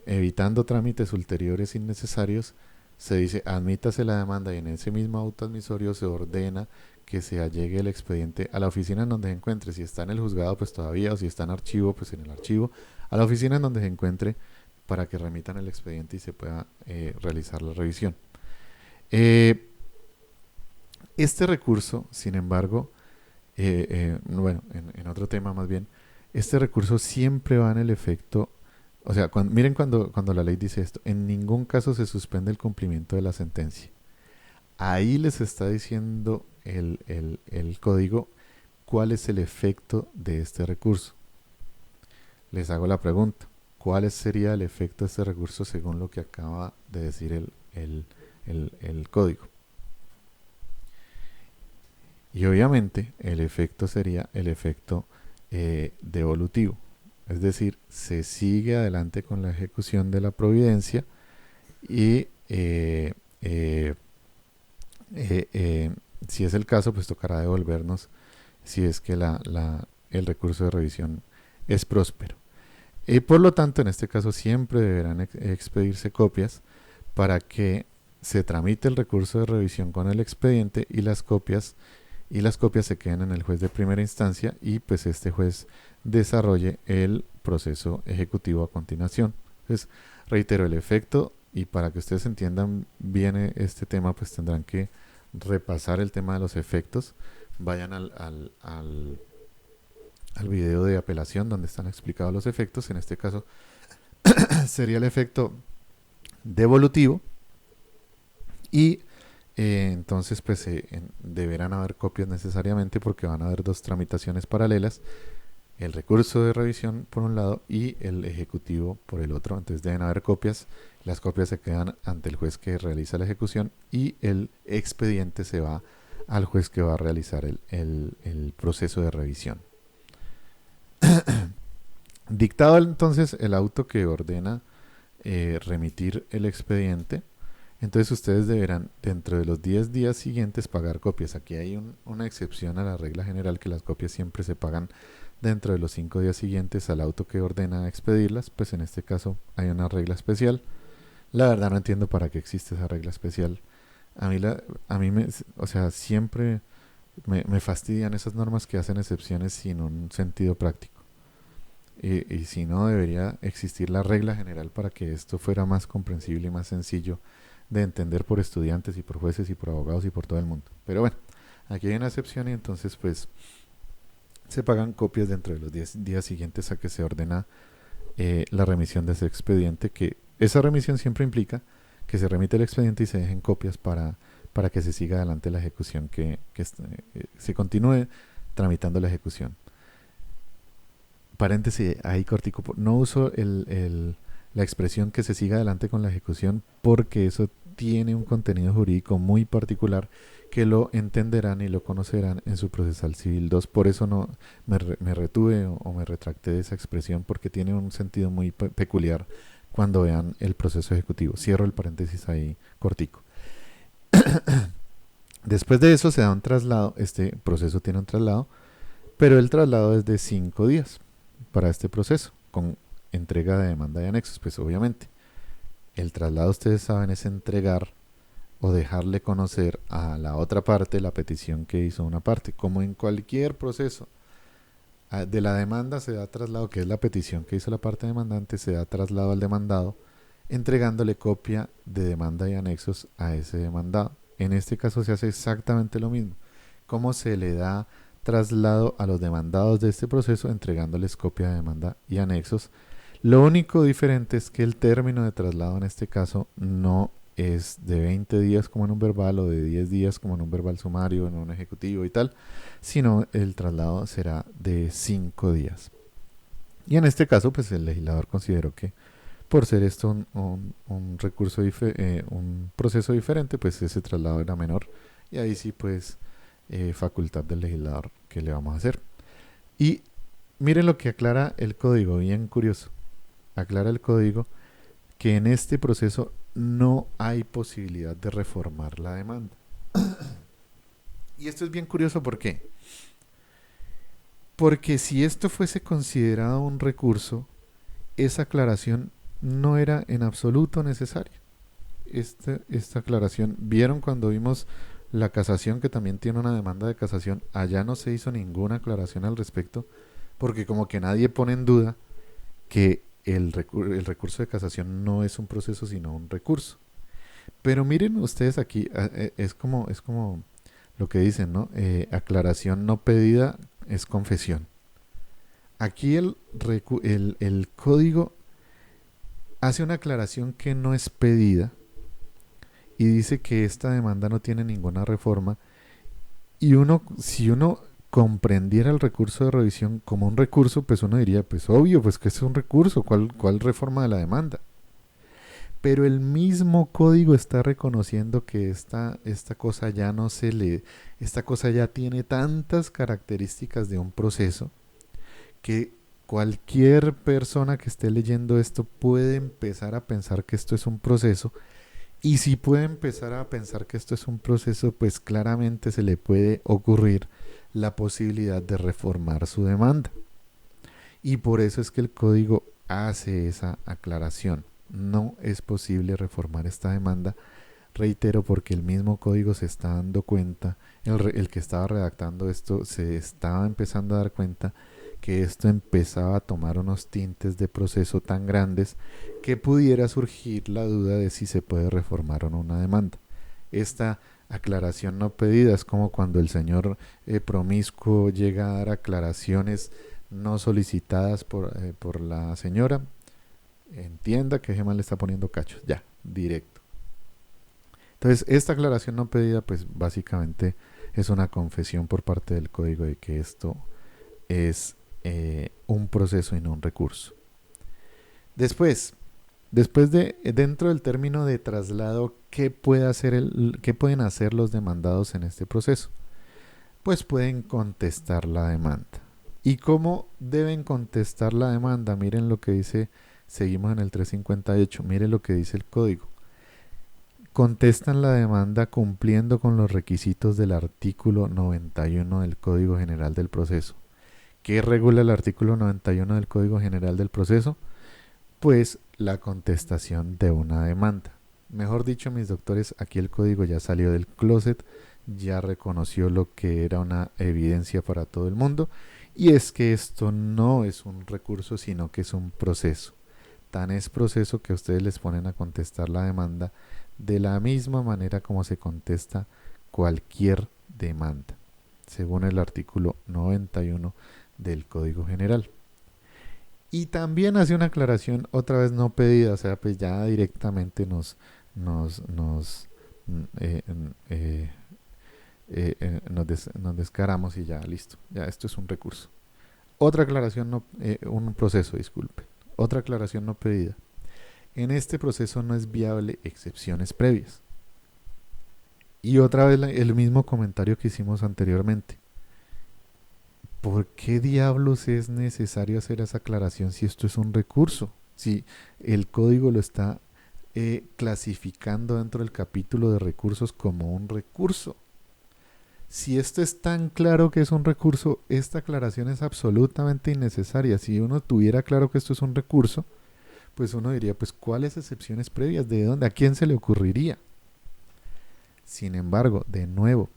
evitando trámites ulteriores innecesarios, se dice admítase la demanda y en ese mismo auto admisorio se ordena que se allegue el expediente a la oficina en donde se encuentre. Si está en el juzgado, pues todavía, o si está en archivo, pues en el archivo, a la oficina en donde se encuentre para que remitan el expediente y se pueda realizar la revisión. Eh, este recurso, sin embargo, bueno, en otro tema más bien, este recurso siempre va en el efecto, o sea, miren cuando la ley dice esto, en ningún caso se suspende el cumplimiento de la sentencia. Ahí les está diciendo el código cuál es el efecto de este recurso. Les hago la pregunta, ¿cuál sería el efecto de este recurso según lo que acaba de decir el código? Y obviamente el efecto sería el efecto devolutivo. Es decir, se sigue adelante con la ejecución de la providencia y si es el caso, pues tocará devolvernos si es que el recurso de revisión es próspero. Y por lo tanto, en este caso siempre deberán expedirse copias para que se tramite el recurso de revisión con el expediente y las copias se queden en el juez de primera instancia y pues este juez desarrolle el proceso ejecutivo a continuación. Entonces, reitero el efecto y para que ustedes entiendan bien este tema, pues tendrán que repasar el tema de los efectos. Vayan al video de apelación donde están explicados los efectos. En este caso sería el efecto devolutivo y entonces pues deberán haber copias necesariamente porque van a haber dos tramitaciones paralelas, el recurso de revisión por un lado y el ejecutivo por el otro. Entonces deben haber copias, las copias se quedan ante el juez que realiza la ejecución y el expediente se va al juez que va a realizar el proceso de revisión. Dictado entonces el auto que ordena remitir el expediente, entonces ustedes deberán dentro de los 10 días siguientes pagar copias. Aquí hay una excepción a la regla general que las copias siempre se pagan dentro de los 5 días siguientes al auto que ordena expedirlas. Pues en este caso hay una regla especial. La verdad no entiendo para qué existe esa regla especial. O sea, siempre me fastidian esas normas que hacen excepciones sin un sentido práctico. Y si no, debería existir la regla general para que esto fuera más comprensible y más sencillo de entender por estudiantes y por jueces y por abogados y por todo el mundo. Pero bueno, aquí hay una excepción y entonces pues se pagan copias dentro de los 10 días siguientes a que se ordena la remisión de ese expediente, que esa remisión siempre implica que se remite el expediente y se dejen copias para que se siga adelante la ejecución, que se continúe tramitando la ejecución. Paréntesis ahí cortico, no uso la expresión que se siga adelante con la ejecución porque eso tiene un contenido jurídico muy particular que lo entenderán y lo conocerán en su procesal civil 2. Por eso no me retuve o me retracté de esa expresión porque tiene un sentido muy peculiar cuando vean el proceso ejecutivo. Cierro el paréntesis ahí cortico. Después de eso se da un traslado, este proceso tiene un traslado, pero el traslado es de 5 días para este proceso, con entrega de demanda y anexos, pues obviamente. El traslado, ustedes saben, es entregar o dejarle conocer a la otra parte la petición que hizo una parte, como en cualquier proceso. De la demanda se da traslado, que es la petición que hizo la parte demandante, se da traslado al demandado, entregándole copia de demanda y anexos a ese demandado. En este caso se hace exactamente lo mismo. ¿Cómo se le da traslado a los demandados de este proceso? Entregándoles copia de demanda y anexos. Lo único diferente es que el término de traslado en este caso no es de 20 días como en un verbal o de 10 días como en un verbal sumario, en un ejecutivo y tal, sino el traslado será de 5 días. Y en este caso, pues el legislador consideró que por ser esto un recurso, un proceso diferente, pues ese traslado era menor. Y ahí sí, pues, facultad del legislador, ¿qué le vamos a hacer? Y miren lo que aclara el código, bien curioso. Aclara el código que en este proceso no hay posibilidad de reformar la demanda. Y esto es bien curioso, ¿por qué? Porque si esto fuese considerado un recurso, esa aclaración no era en absoluto necesaria. Esta aclaración, ¿vieron cuando vimos la casación que también tiene una demanda de casación? Allá no se hizo ninguna aclaración al respecto, porque como que nadie pone en duda que el recurso de casación no es un proceso sino un recurso. Pero miren ustedes aquí, es como lo que dicen, ¿no? Aclaración no pedida es confesión. Aquí el código hace una aclaración que no es pedida y dice que esta demanda no tiene ninguna reforma. Y si uno comprendiera el recurso de revisión como un recurso, pues uno diría, pues obvio, pues que es un recurso, ¿cuál reforma de la demanda? Pero el mismo código está reconociendo que esta cosa ya no se le, esta cosa ya tiene tantas características de un proceso que cualquier persona que esté leyendo esto puede empezar a pensar que esto es un proceso. Y si puede empezar a pensar que esto es un proceso, pues claramente se le puede ocurrir la posibilidad de reformar su demanda. Y por eso es que el código hace esa aclaración. No es posible reformar esta demanda, reitero, porque el mismo código se está dando cuenta, el que estaba redactando esto se estaba empezando a dar cuenta que esto empezaba a tomar unos tintes de proceso tan grandes que pudiera surgir la duda de si se puede reformar o no una demanda. Esta aclaración no pedida es como cuando el señor promiscuo llega a dar aclaraciones no solicitadas por la señora. Entienda que Gemma le está poniendo cachos, ya, directo. Entonces, esta aclaración no pedida, pues básicamente es una confesión por parte del código de que esto es un proceso y no un recurso. Después de, dentro del término de traslado, ¿qué pueden hacer los demandados en este proceso? Pues pueden contestar la demanda. ¿Y cómo deben contestar la demanda? Miren lo que dice, seguimos en el 358, miren lo que dice el código. Contestan la demanda cumpliendo con los requisitos del artículo 91 del Código General del Proceso. ¿Qué regula el artículo 91 del Código General del Proceso? Pues la contestación de una demanda. Mejor dicho, mis doctores, aquí el código ya salió del closet, ya reconoció lo que era una evidencia para todo el mundo, y es que esto no es un recurso, sino que es un proceso. Tan es proceso que ustedes les ponen a contestar la demanda de la misma manera como se contesta cualquier demanda, según el artículo 91 del Código General. Y también hace una aclaración, otra vez no pedida, o sea, pues ya directamente nos, nos, eh, eh, nos descaramos y ya, listo, ya esto es un recurso. Otra aclaración, un proceso, disculpe. Otra aclaración no pedida. En este proceso no es viable excepciones previas. Y otra vez el mismo comentario que hicimos anteriormente. ¿Por qué diablos es necesario hacer esa aclaración si esto es un recurso? Si el código lo está clasificando dentro del capítulo de recursos como un recurso. Si esto es tan claro que es un recurso, esta aclaración es absolutamente innecesaria. Si uno tuviera claro que esto es un recurso, pues uno diría, pues ¿cuáles excepciones previas? ¿De dónde? ¿A quién se le ocurriría? Sin embargo, de nuevo,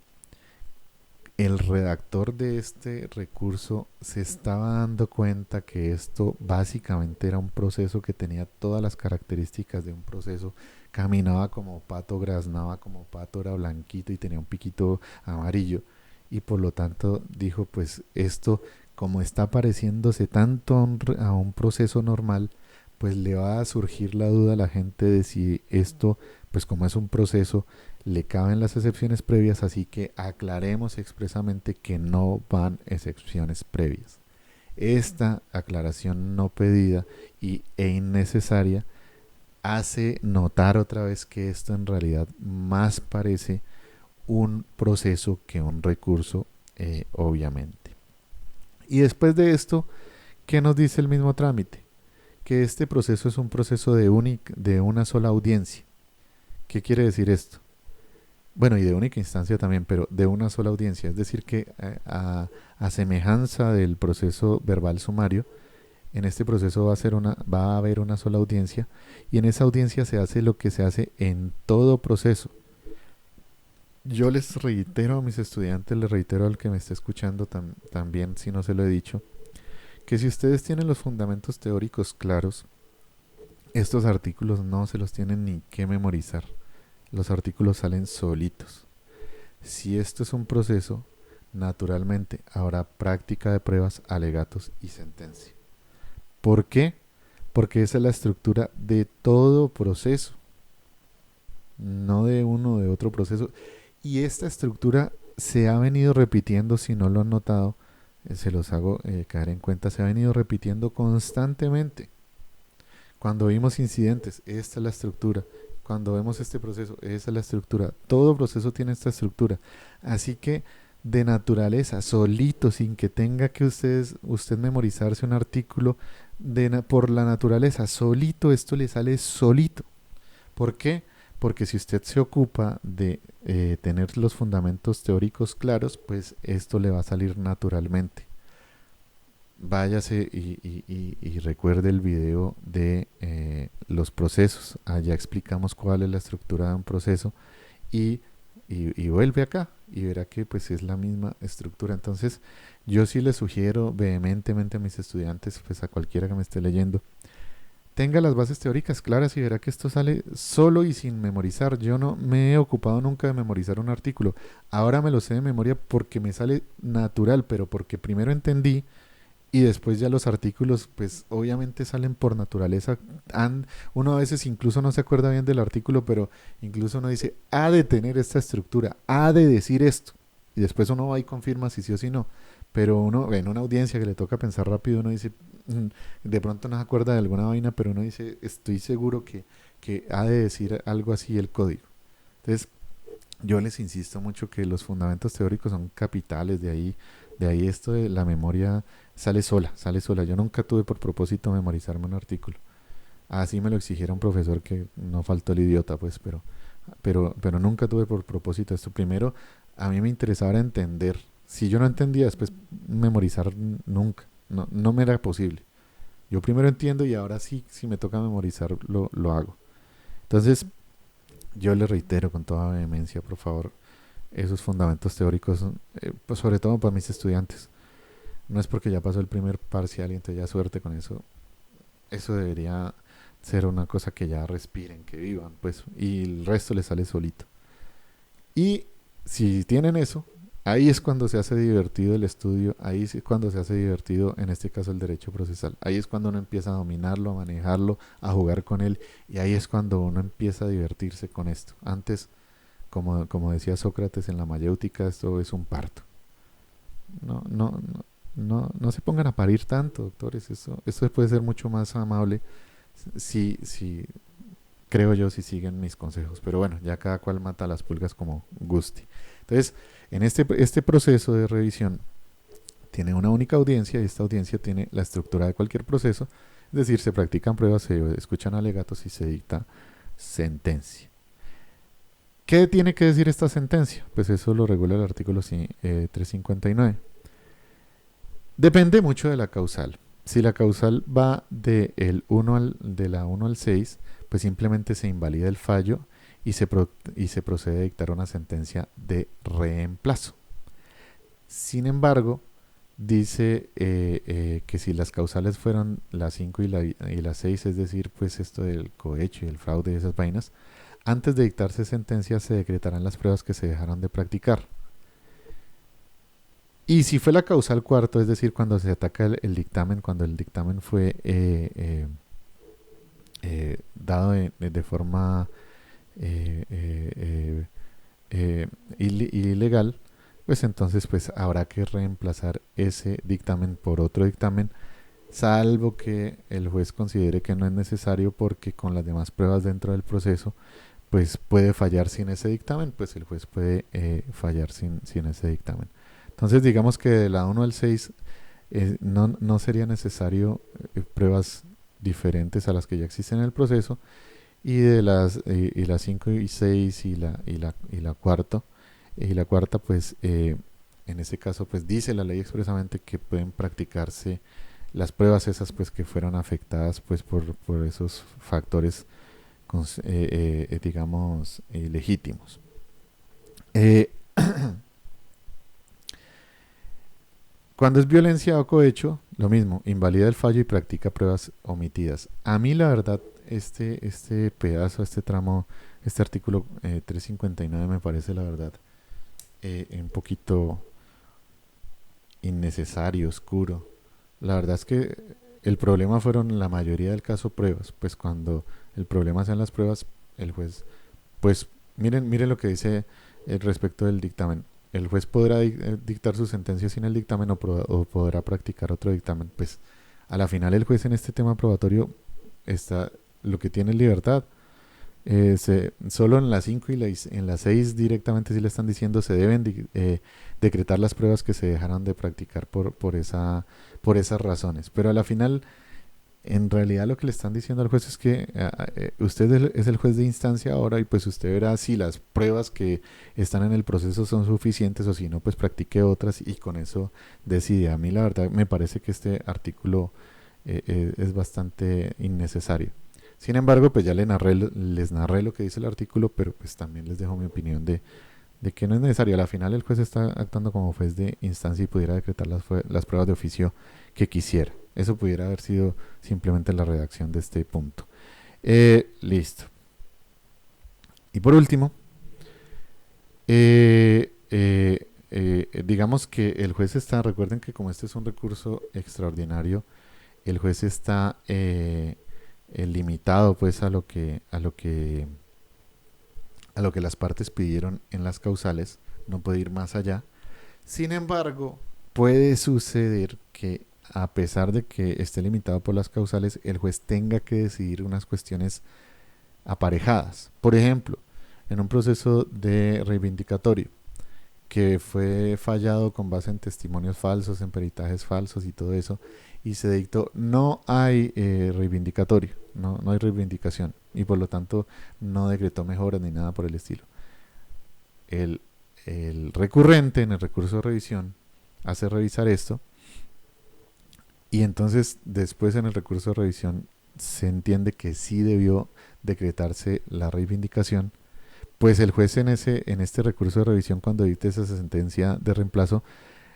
el redactor de este recurso se estaba dando cuenta que esto básicamente era un proceso que tenía todas las características de un proceso. Caminaba como pato, graznaba como pato, era blanquito y tenía un piquito amarillo. Y por lo tanto dijo, pues esto, como está pareciéndose tanto a un proceso normal, pues le va a surgir la duda a la gente de si esto, pues como es un proceso, le caben las excepciones previas, así que aclaremos expresamente que no van excepciones previas. Esta aclaración no pedida e innecesaria hace notar otra vez que esto en realidad más parece un proceso que un recurso, obviamente. Y después de esto, ¿qué nos dice el mismo trámite? Que este proceso es un proceso de una sola audiencia. ¿Qué quiere decir esto? Bueno, y de única instancia también, pero de una sola audiencia. Es decir, que a semejanza del proceso verbal sumario, en este proceso va a haber una sola audiencia y en esa audiencia se hace lo que se hace en todo proceso. Yo les reitero a mis estudiantes, les reitero al que me esté escuchando también, si no se lo he dicho, que si ustedes tienen los fundamentos teóricos claros, estos artículos no se los tienen ni que memorizar. Los artículos salen solitos. Si esto es un proceso, naturalmente habrá práctica de pruebas, alegatos y sentencia. ¿Por qué? Porque esa es la estructura de todo proceso, no de uno o de otro proceso. Y esta estructura se ha venido repitiendo, si no lo han notado, se los hago caer en cuenta, se ha venido repitiendo constantemente. Cuando vimos incidentes, esta es la estructura. Cuando vemos este proceso, esa es la estructura. Todo proceso tiene esta estructura. Así que de naturaleza, solito, sin que tenga que usted memorizarse un artículo, por la naturaleza, solito, esto le sale solito. ¿Por qué? Porque si usted se ocupa de tener los fundamentos teóricos claros, pues esto le va a salir naturalmente. Váyase y recuerde el video de los procesos. Allá explicamos cuál es la estructura de un proceso y, y vuelve acá y verá que pues es la misma estructura. Entonces yo sí le sugiero vehementemente a mis estudiantes, pues a cualquiera que me esté leyendo, tenga las bases teóricas claras y verá que esto sale solo y sin memorizar. Yo no me he ocupado nunca de memorizar un artículo. Ahora me lo sé de memoria porque me sale natural, pero porque primero entendí y después ya los artículos, pues obviamente salen por naturaleza. Uno a veces incluso no se acuerda bien del artículo, pero incluso uno dice, ha de tener esta estructura, ha de decir esto. Y después uno va y confirma si sí o si no. Pero uno, en una audiencia que le toca pensar rápido, uno dice, de pronto no se acuerda de alguna vaina, pero uno dice, estoy seguro que ha de decir algo así el código. Entonces, yo les insisto mucho que los fundamentos teóricos son capitales, de ahí esto de la memoria sale sola, sale sola. Yo nunca tuve por propósito memorizarme un artículo. Así me lo exigiera un profesor que no faltó el idiota, pues, pero nunca tuve por propósito esto. Primero, a mí me interesaba entender. Si yo no entendía, después memorizar nunca. No, no me era posible. Yo primero entiendo y ahora sí, si me toca memorizar, lo hago. Entonces, yo le reitero con toda vehemencia, por favor, esos fundamentos teóricos, pues sobre todo para mis estudiantes. No es porque ya pasó el primer parcial y entonces ya suerte con eso. Eso debería ser una cosa que ya respiren, que vivan, pues, y el resto les sale solito. Y si tienen eso, ahí es cuando se hace divertido el estudio, ahí es cuando se hace divertido, en este caso, el derecho procesal. Ahí es cuando uno empieza a dominarlo, a manejarlo, a jugar con él, y ahí es cuando uno empieza a divertirse con esto. Antes, como decía Sócrates en la mayéutica, esto es un parto. No, no, no, no se pongan a parir tanto, doctores. Eso puede ser mucho más amable si creo yo, si siguen mis consejos. Pero bueno, ya cada cual mata las pulgas como guste. Entonces, en este proceso de revisión tiene una única audiencia y esta audiencia tiene la estructura de cualquier proceso. Es decir, se practican pruebas, se escuchan alegatos y se dicta sentencia. ¿Qué tiene que decir esta sentencia? Pues eso lo regula el artículo 359. Depende mucho de la causal. Si la causal va de la 1 al 6, pues simplemente se invalida el fallo y se procede a dictar una sentencia de reemplazo. Sin embargo, dice que si las causales fueron la 5 y la 6, es decir, pues esto del cohecho y el fraude y esas vainas, antes de dictarse sentencia se decretarán las pruebas que se dejaron de practicar. Y si fue la causal cuarto, es decir, cuando se ataca el dictamen, cuando el dictamen fue dado de forma ilegal, pues entonces pues habrá que reemplazar ese dictamen por otro dictamen, salvo que el juez considere que no es necesario porque con las demás pruebas dentro del proceso pues puede fallar sin ese dictamen, pues el juez puede fallar sin ese dictamen. Entonces digamos que de la 1 al 6 no sería necesario pruebas diferentes a las que ya existen en el proceso, y de las 5 y 6 y la cuarta pues en ese caso pues dice la ley expresamente que pueden practicarse las pruebas esas pues que fueron afectadas pues por esos factores digamos legítimos. Eh, Cuando es violencia o cohecho, lo mismo, invalida el fallo y practica pruebas omitidas. A mí la verdad, este pedazo, este tramo, este artículo 359 me parece la verdad un poquito innecesario, oscuro. La verdad es que el problema fueron en la mayoría del caso pruebas, pues cuando el problema sean las pruebas, el juez, pues miren lo que dice respecto del dictamen. El juez podrá dictar su sentencia sin el dictamen o podrá practicar otro dictamen. Pues a la final el juez en este tema probatorio está lo que tiene es libertad. Solo en las 5 y en las 6 directamente sí le están diciendo se deben decretar las pruebas que se dejaron de practicar por esas razones. Pero a la final, en realidad lo que le están diciendo al juez es que usted es el juez de instancia ahora y pues usted verá si las pruebas que están en el proceso son suficientes o si no, pues practique otras y con eso decide. A mí la verdad me parece que este artículo es bastante innecesario. Sin embargo, pues ya les narré lo que dice el artículo, pero pues también les dejo mi opinión de que no es necesario. A la final el juez está actuando como juez de instancia y pudiera decretar las pruebas de oficio que quisiera. Eso pudiera haber sido simplemente la redacción de este punto. Listo. Y por último, digamos que el juez está, recuerden que como este es un recurso extraordinario, el juez está limitado pues a lo que las partes pidieron en las causales, no puede ir más allá. Sin embargo, puede suceder que a pesar de que esté limitado por las causales, el juez tenga que decidir unas cuestiones aparejadas. Por ejemplo, en un proceso de reivindicatorio que fue fallado con base en testimonios falsos, en peritajes falsos y todo eso, y se dictó no hay reivindicatorio, no hay reivindicación, y por lo tanto no decretó mejoras ni nada por el estilo. El recurrente en el recurso de revisión hace revisar esto, y entonces después en el recurso de revisión se entiende que sí debió decretarse la reivindicación. Pues el juez en este recurso de revisión, cuando dicte esa sentencia de reemplazo,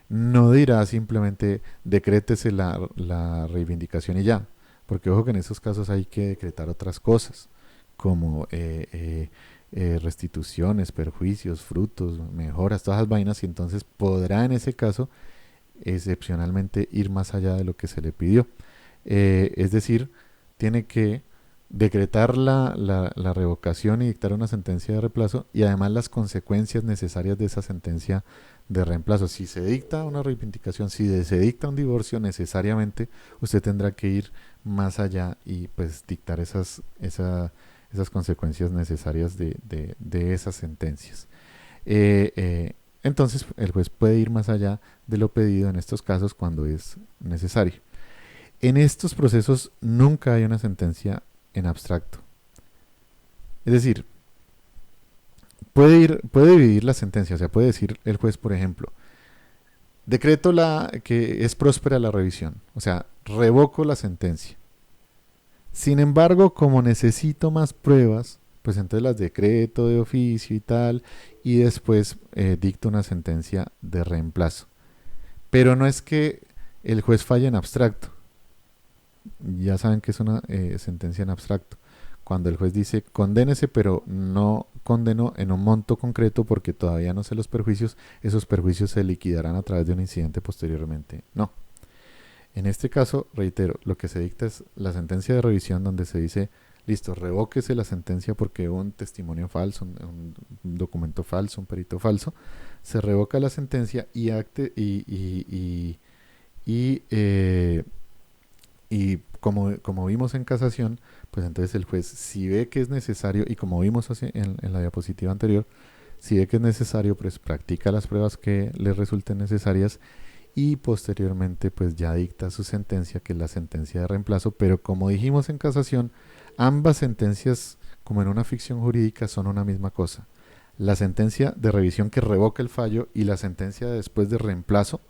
no dirá simplemente decrétese la reivindicación y ya, porque ojo que en esos casos hay que decretar otras cosas, como restituciones, perjuicios, frutos, mejoras, todas las vainas, y entonces podrá en ese caso excepcionalmente ir más allá de lo que se le pidió. Es decir, tiene que decretar la revocación y dictar una sentencia de reemplazo y además las consecuencias necesarias de esa sentencia de reemplazo. Si se dicta una reivindicación, si se dicta un divorcio, necesariamente usted tendrá que ir más allá y pues dictar esas consecuencias necesarias de esas sentencias. Entonces el juez puede ir más allá de lo pedido en estos casos cuando es necesario. En estos procesos nunca hay una sentencia en abstracto. Es decir, puede dividir la sentencia, o sea, puede decir el juez, por ejemplo, decreto que es próspera la revisión, o sea, revoco la sentencia. Sin embargo, como necesito más pruebas, pues entonces las decreto de oficio y tal, y después dicto una sentencia de reemplazo. Pero no es que el juez falle en abstracto. Ya saben que es una sentencia en abstracto. Cuando el juez dice condénese, pero no condenó en un monto concreto porque todavía no sé los perjuicios, esos perjuicios se liquidarán a través de un incidente posteriormente. No. En este caso, reitero, lo que se dicta es la sentencia de revisión donde se dice listo, revóquese la sentencia porque hubo un testimonio falso, un documento falso, un perito falso, se revoca la sentencia y, eh, y como vimos en casación, pues entonces el juez, si ve que es necesario, y como vimos en la diapositiva anterior, si ve que es necesario, pues practica las pruebas que le resulten necesarias y posteriormente pues ya dicta su sentencia, que es la sentencia de reemplazo, pero como dijimos en casación, ambas sentencias, como en una ficción jurídica, son una misma cosa. La sentencia de revisión que revoca el fallo y la sentencia después de reemplazo,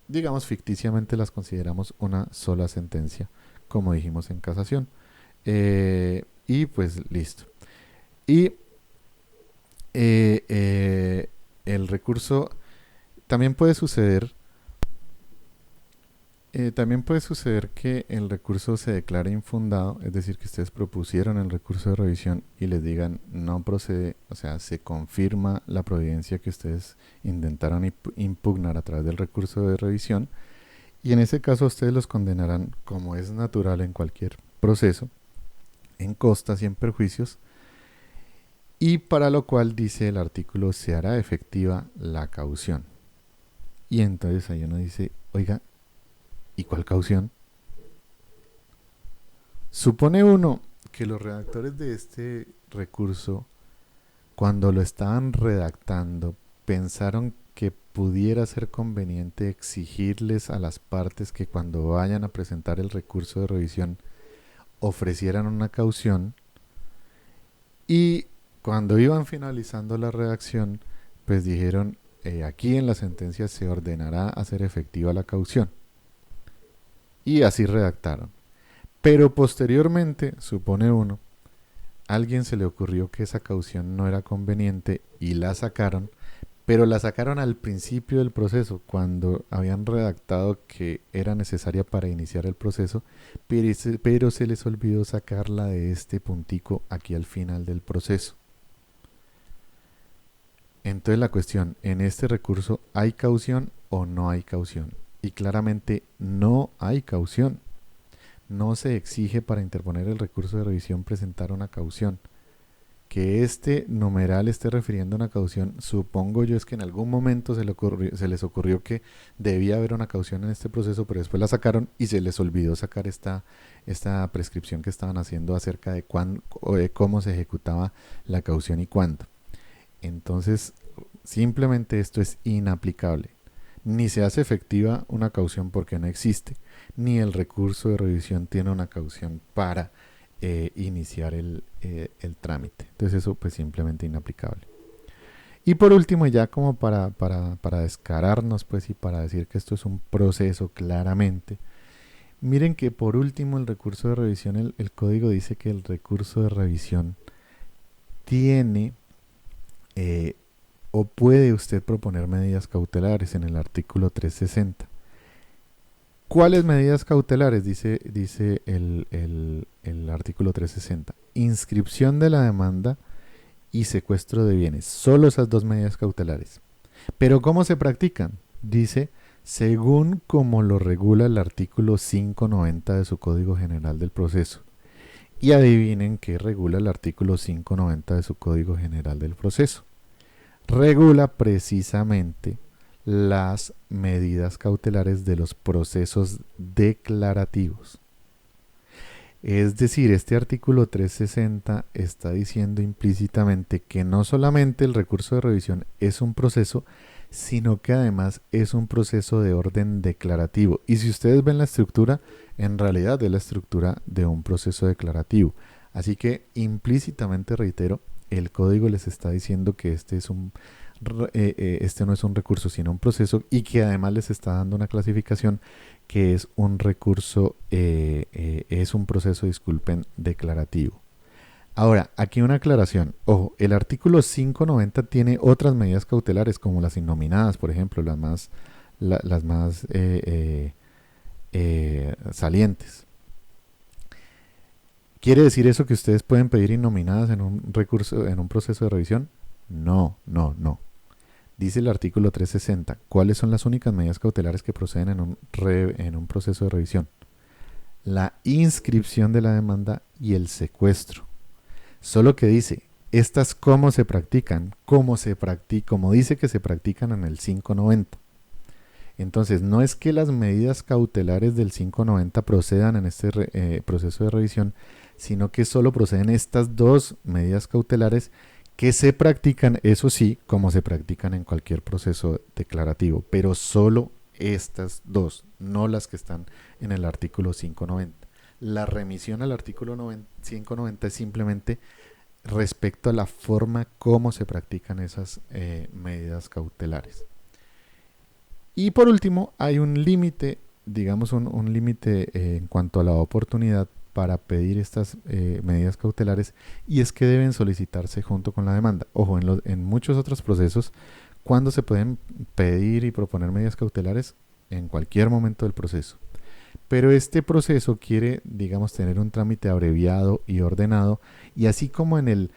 digamos ficticiamente las consideramos una sola sentencia, como dijimos en casación. Y pues listo. Y eh, eh, el recurso también puede suceder. También puede suceder que el recurso se declare infundado, es decir, que ustedes propusieron el recurso de revisión y les digan no procede, o sea, se confirma la providencia que ustedes intentaron impugnar a través del recurso de revisión, y en ese caso ustedes los condenarán, como es natural en cualquier proceso, en costas y en perjuicios, y para lo cual dice el artículo se hará efectiva la caución. Y entonces ahí uno dice, oiga, ¿y cuál caución? Supone uno que los redactores de este recurso, cuando lo estaban redactando, pensaron que pudiera ser conveniente exigirles a las partes que cuando vayan a presentar el recurso de revisión ofrecieran una caución, y cuando iban finalizando la redacción, pues dijeron, aquí en la sentencia se ordenará hacer efectiva la caución. Y así redactaron. Pero posteriormente, supone uno, a alguien se le ocurrió que esa caución no era conveniente y la sacaron, pero la sacaron al principio del proceso, cuando habían redactado que era necesaria para iniciar el proceso, pero se les olvidó sacarla de este puntico aquí al final del proceso. Entonces la cuestión, ¿en este recurso hay caución o no hay caución? Y claramente no hay caución. No se exige para interponer el recurso de revisión presentar una caución. Que este numeral esté refiriendo a una caución, supongo yo es que en algún momento se les ocurrió que debía haber una caución en este proceso, pero después la sacaron y se les olvidó sacar esta prescripción que estaban haciendo acerca de cómo se ejecutaba la caución y cuándo. Entonces, simplemente esto es inaplicable. Ni se hace efectiva una caución porque no existe, ni el recurso de revisión tiene una caución para iniciar el trámite. Entonces eso pues simplemente inaplicable. Y por último, ya como para descararnos pues y para decir que esto es un proceso claramente, miren que por último el recurso de revisión, el código dice que el recurso de revisión tiene o puede usted proponer medidas cautelares en el artículo 360. ¿Cuáles medidas cautelares? Dice el artículo 360. Inscripción de la demanda y secuestro de bienes. Solo esas dos medidas cautelares. Pero ¿cómo se practican? Dice, según como lo regula el artículo 590 de su Código General del Proceso. Y adivinen qué regula el artículo 590 de su Código General del Proceso. Regula precisamente las medidas cautelares de los procesos declarativos. Es decir, este artículo 360 está diciendo implícitamente que no solamente el recurso de revisión es un proceso, sino que además es un proceso de orden declarativo. Y si ustedes ven la estructura, en realidad es la estructura de un proceso declarativo. Así que implícitamente, reitero, el código les está diciendo que este no es un recurso sino un proceso, y que además les está dando una clasificación que es un recurso, es un proceso, disculpen, declarativo. Ahora, aquí una aclaración. Ojo, el artículo 590 tiene otras medidas cautelares como las innominadas, por ejemplo, las más salientes. ¿Quiere decir eso que ustedes pueden pedir innominadas en un recurso, en un proceso de revisión? No, no, no. Dice el artículo 360, ¿cuáles son las únicas medidas cautelares que proceden en un proceso de revisión? la inscripción de la demanda y el secuestro. Solo que dice, estas cómo se practican, como dice que se practican en el 590. Entonces, no es que las medidas cautelares del 590 procedan en este proceso de revisión, sino que solo proceden estas dos medidas cautelares que se practican, eso sí, como se practican en cualquier proceso declarativo, pero solo estas dos, no las que están en el artículo 590. La remisión al artículo 590 es simplemente respecto a la forma como se practican esas medidas cautelares. Y por último, hay un límite, digamos un límite en cuanto a la oportunidad para pedir estas medidas cautelares, y es que deben solicitarse junto con la demanda. Ojo, en muchos otros procesos, cuando se pueden pedir y proponer medidas cautelares en cualquier momento del proceso. Pero este proceso quiere, digamos, tener un trámite abreviado y ordenado, y así como en el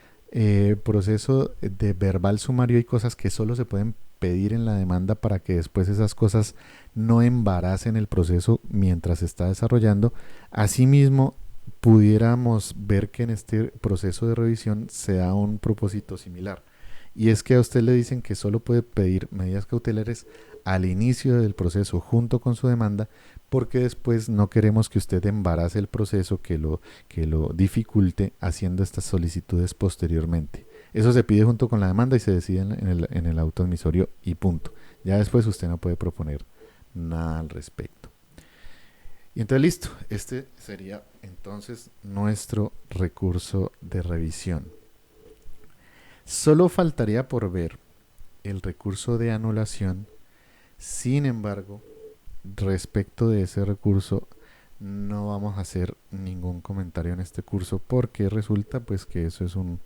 proceso de verbal sumario hay cosas que solo se pueden pedir en la demanda para que después esas cosas no embaracen el proceso mientras se está desarrollando. Asimismo, pudiéramos ver que en este proceso de revisión se da un propósito similar. Y es que a usted le dicen que solo puede pedir medidas cautelares al inicio del proceso junto con su demanda, porque después no queremos que usted embarace el proceso, que lo dificulte haciendo estas solicitudes posteriormente. Eso se pide junto con la demanda y se decide en el auto admisorio y punto. Ya después usted no puede proponer nada al respecto. Y entonces listo, este sería entonces nuestro recurso de revisión. Solo faltaría por ver el recurso de anulación. Sin embargo, respecto de ese recurso no vamos a hacer ningún comentario en este curso, porque resulta pues que eso es un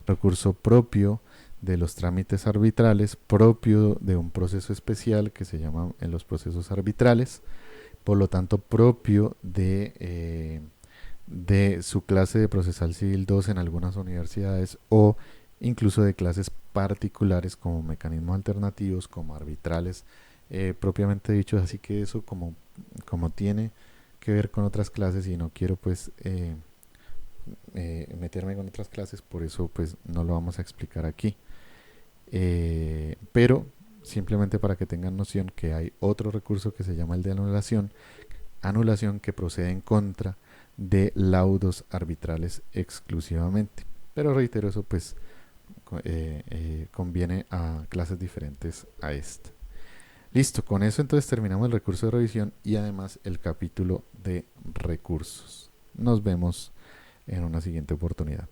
recurso propio de los trámites arbitrales, propio de un proceso especial que se llama en los procesos arbitrales, por lo tanto propio de su clase de procesal civil 2 en algunas universidades, o incluso de clases particulares como mecanismos alternativos, como arbitrales propiamente dichos. Así que eso como tiene que ver con otras clases y no quiero pues meterme con otras clases, por eso pues no lo vamos a explicar aquí. Pero simplemente para que tengan noción que hay otro recurso que se llama el de anulación que procede en contra de laudos arbitrales exclusivamente. Pero reitero, eso pues conviene a clases diferentes a esta. Listo, con eso entonces terminamos el recurso de revisión y además el capítulo de recursos. Nos vemos en una siguiente oportunidad.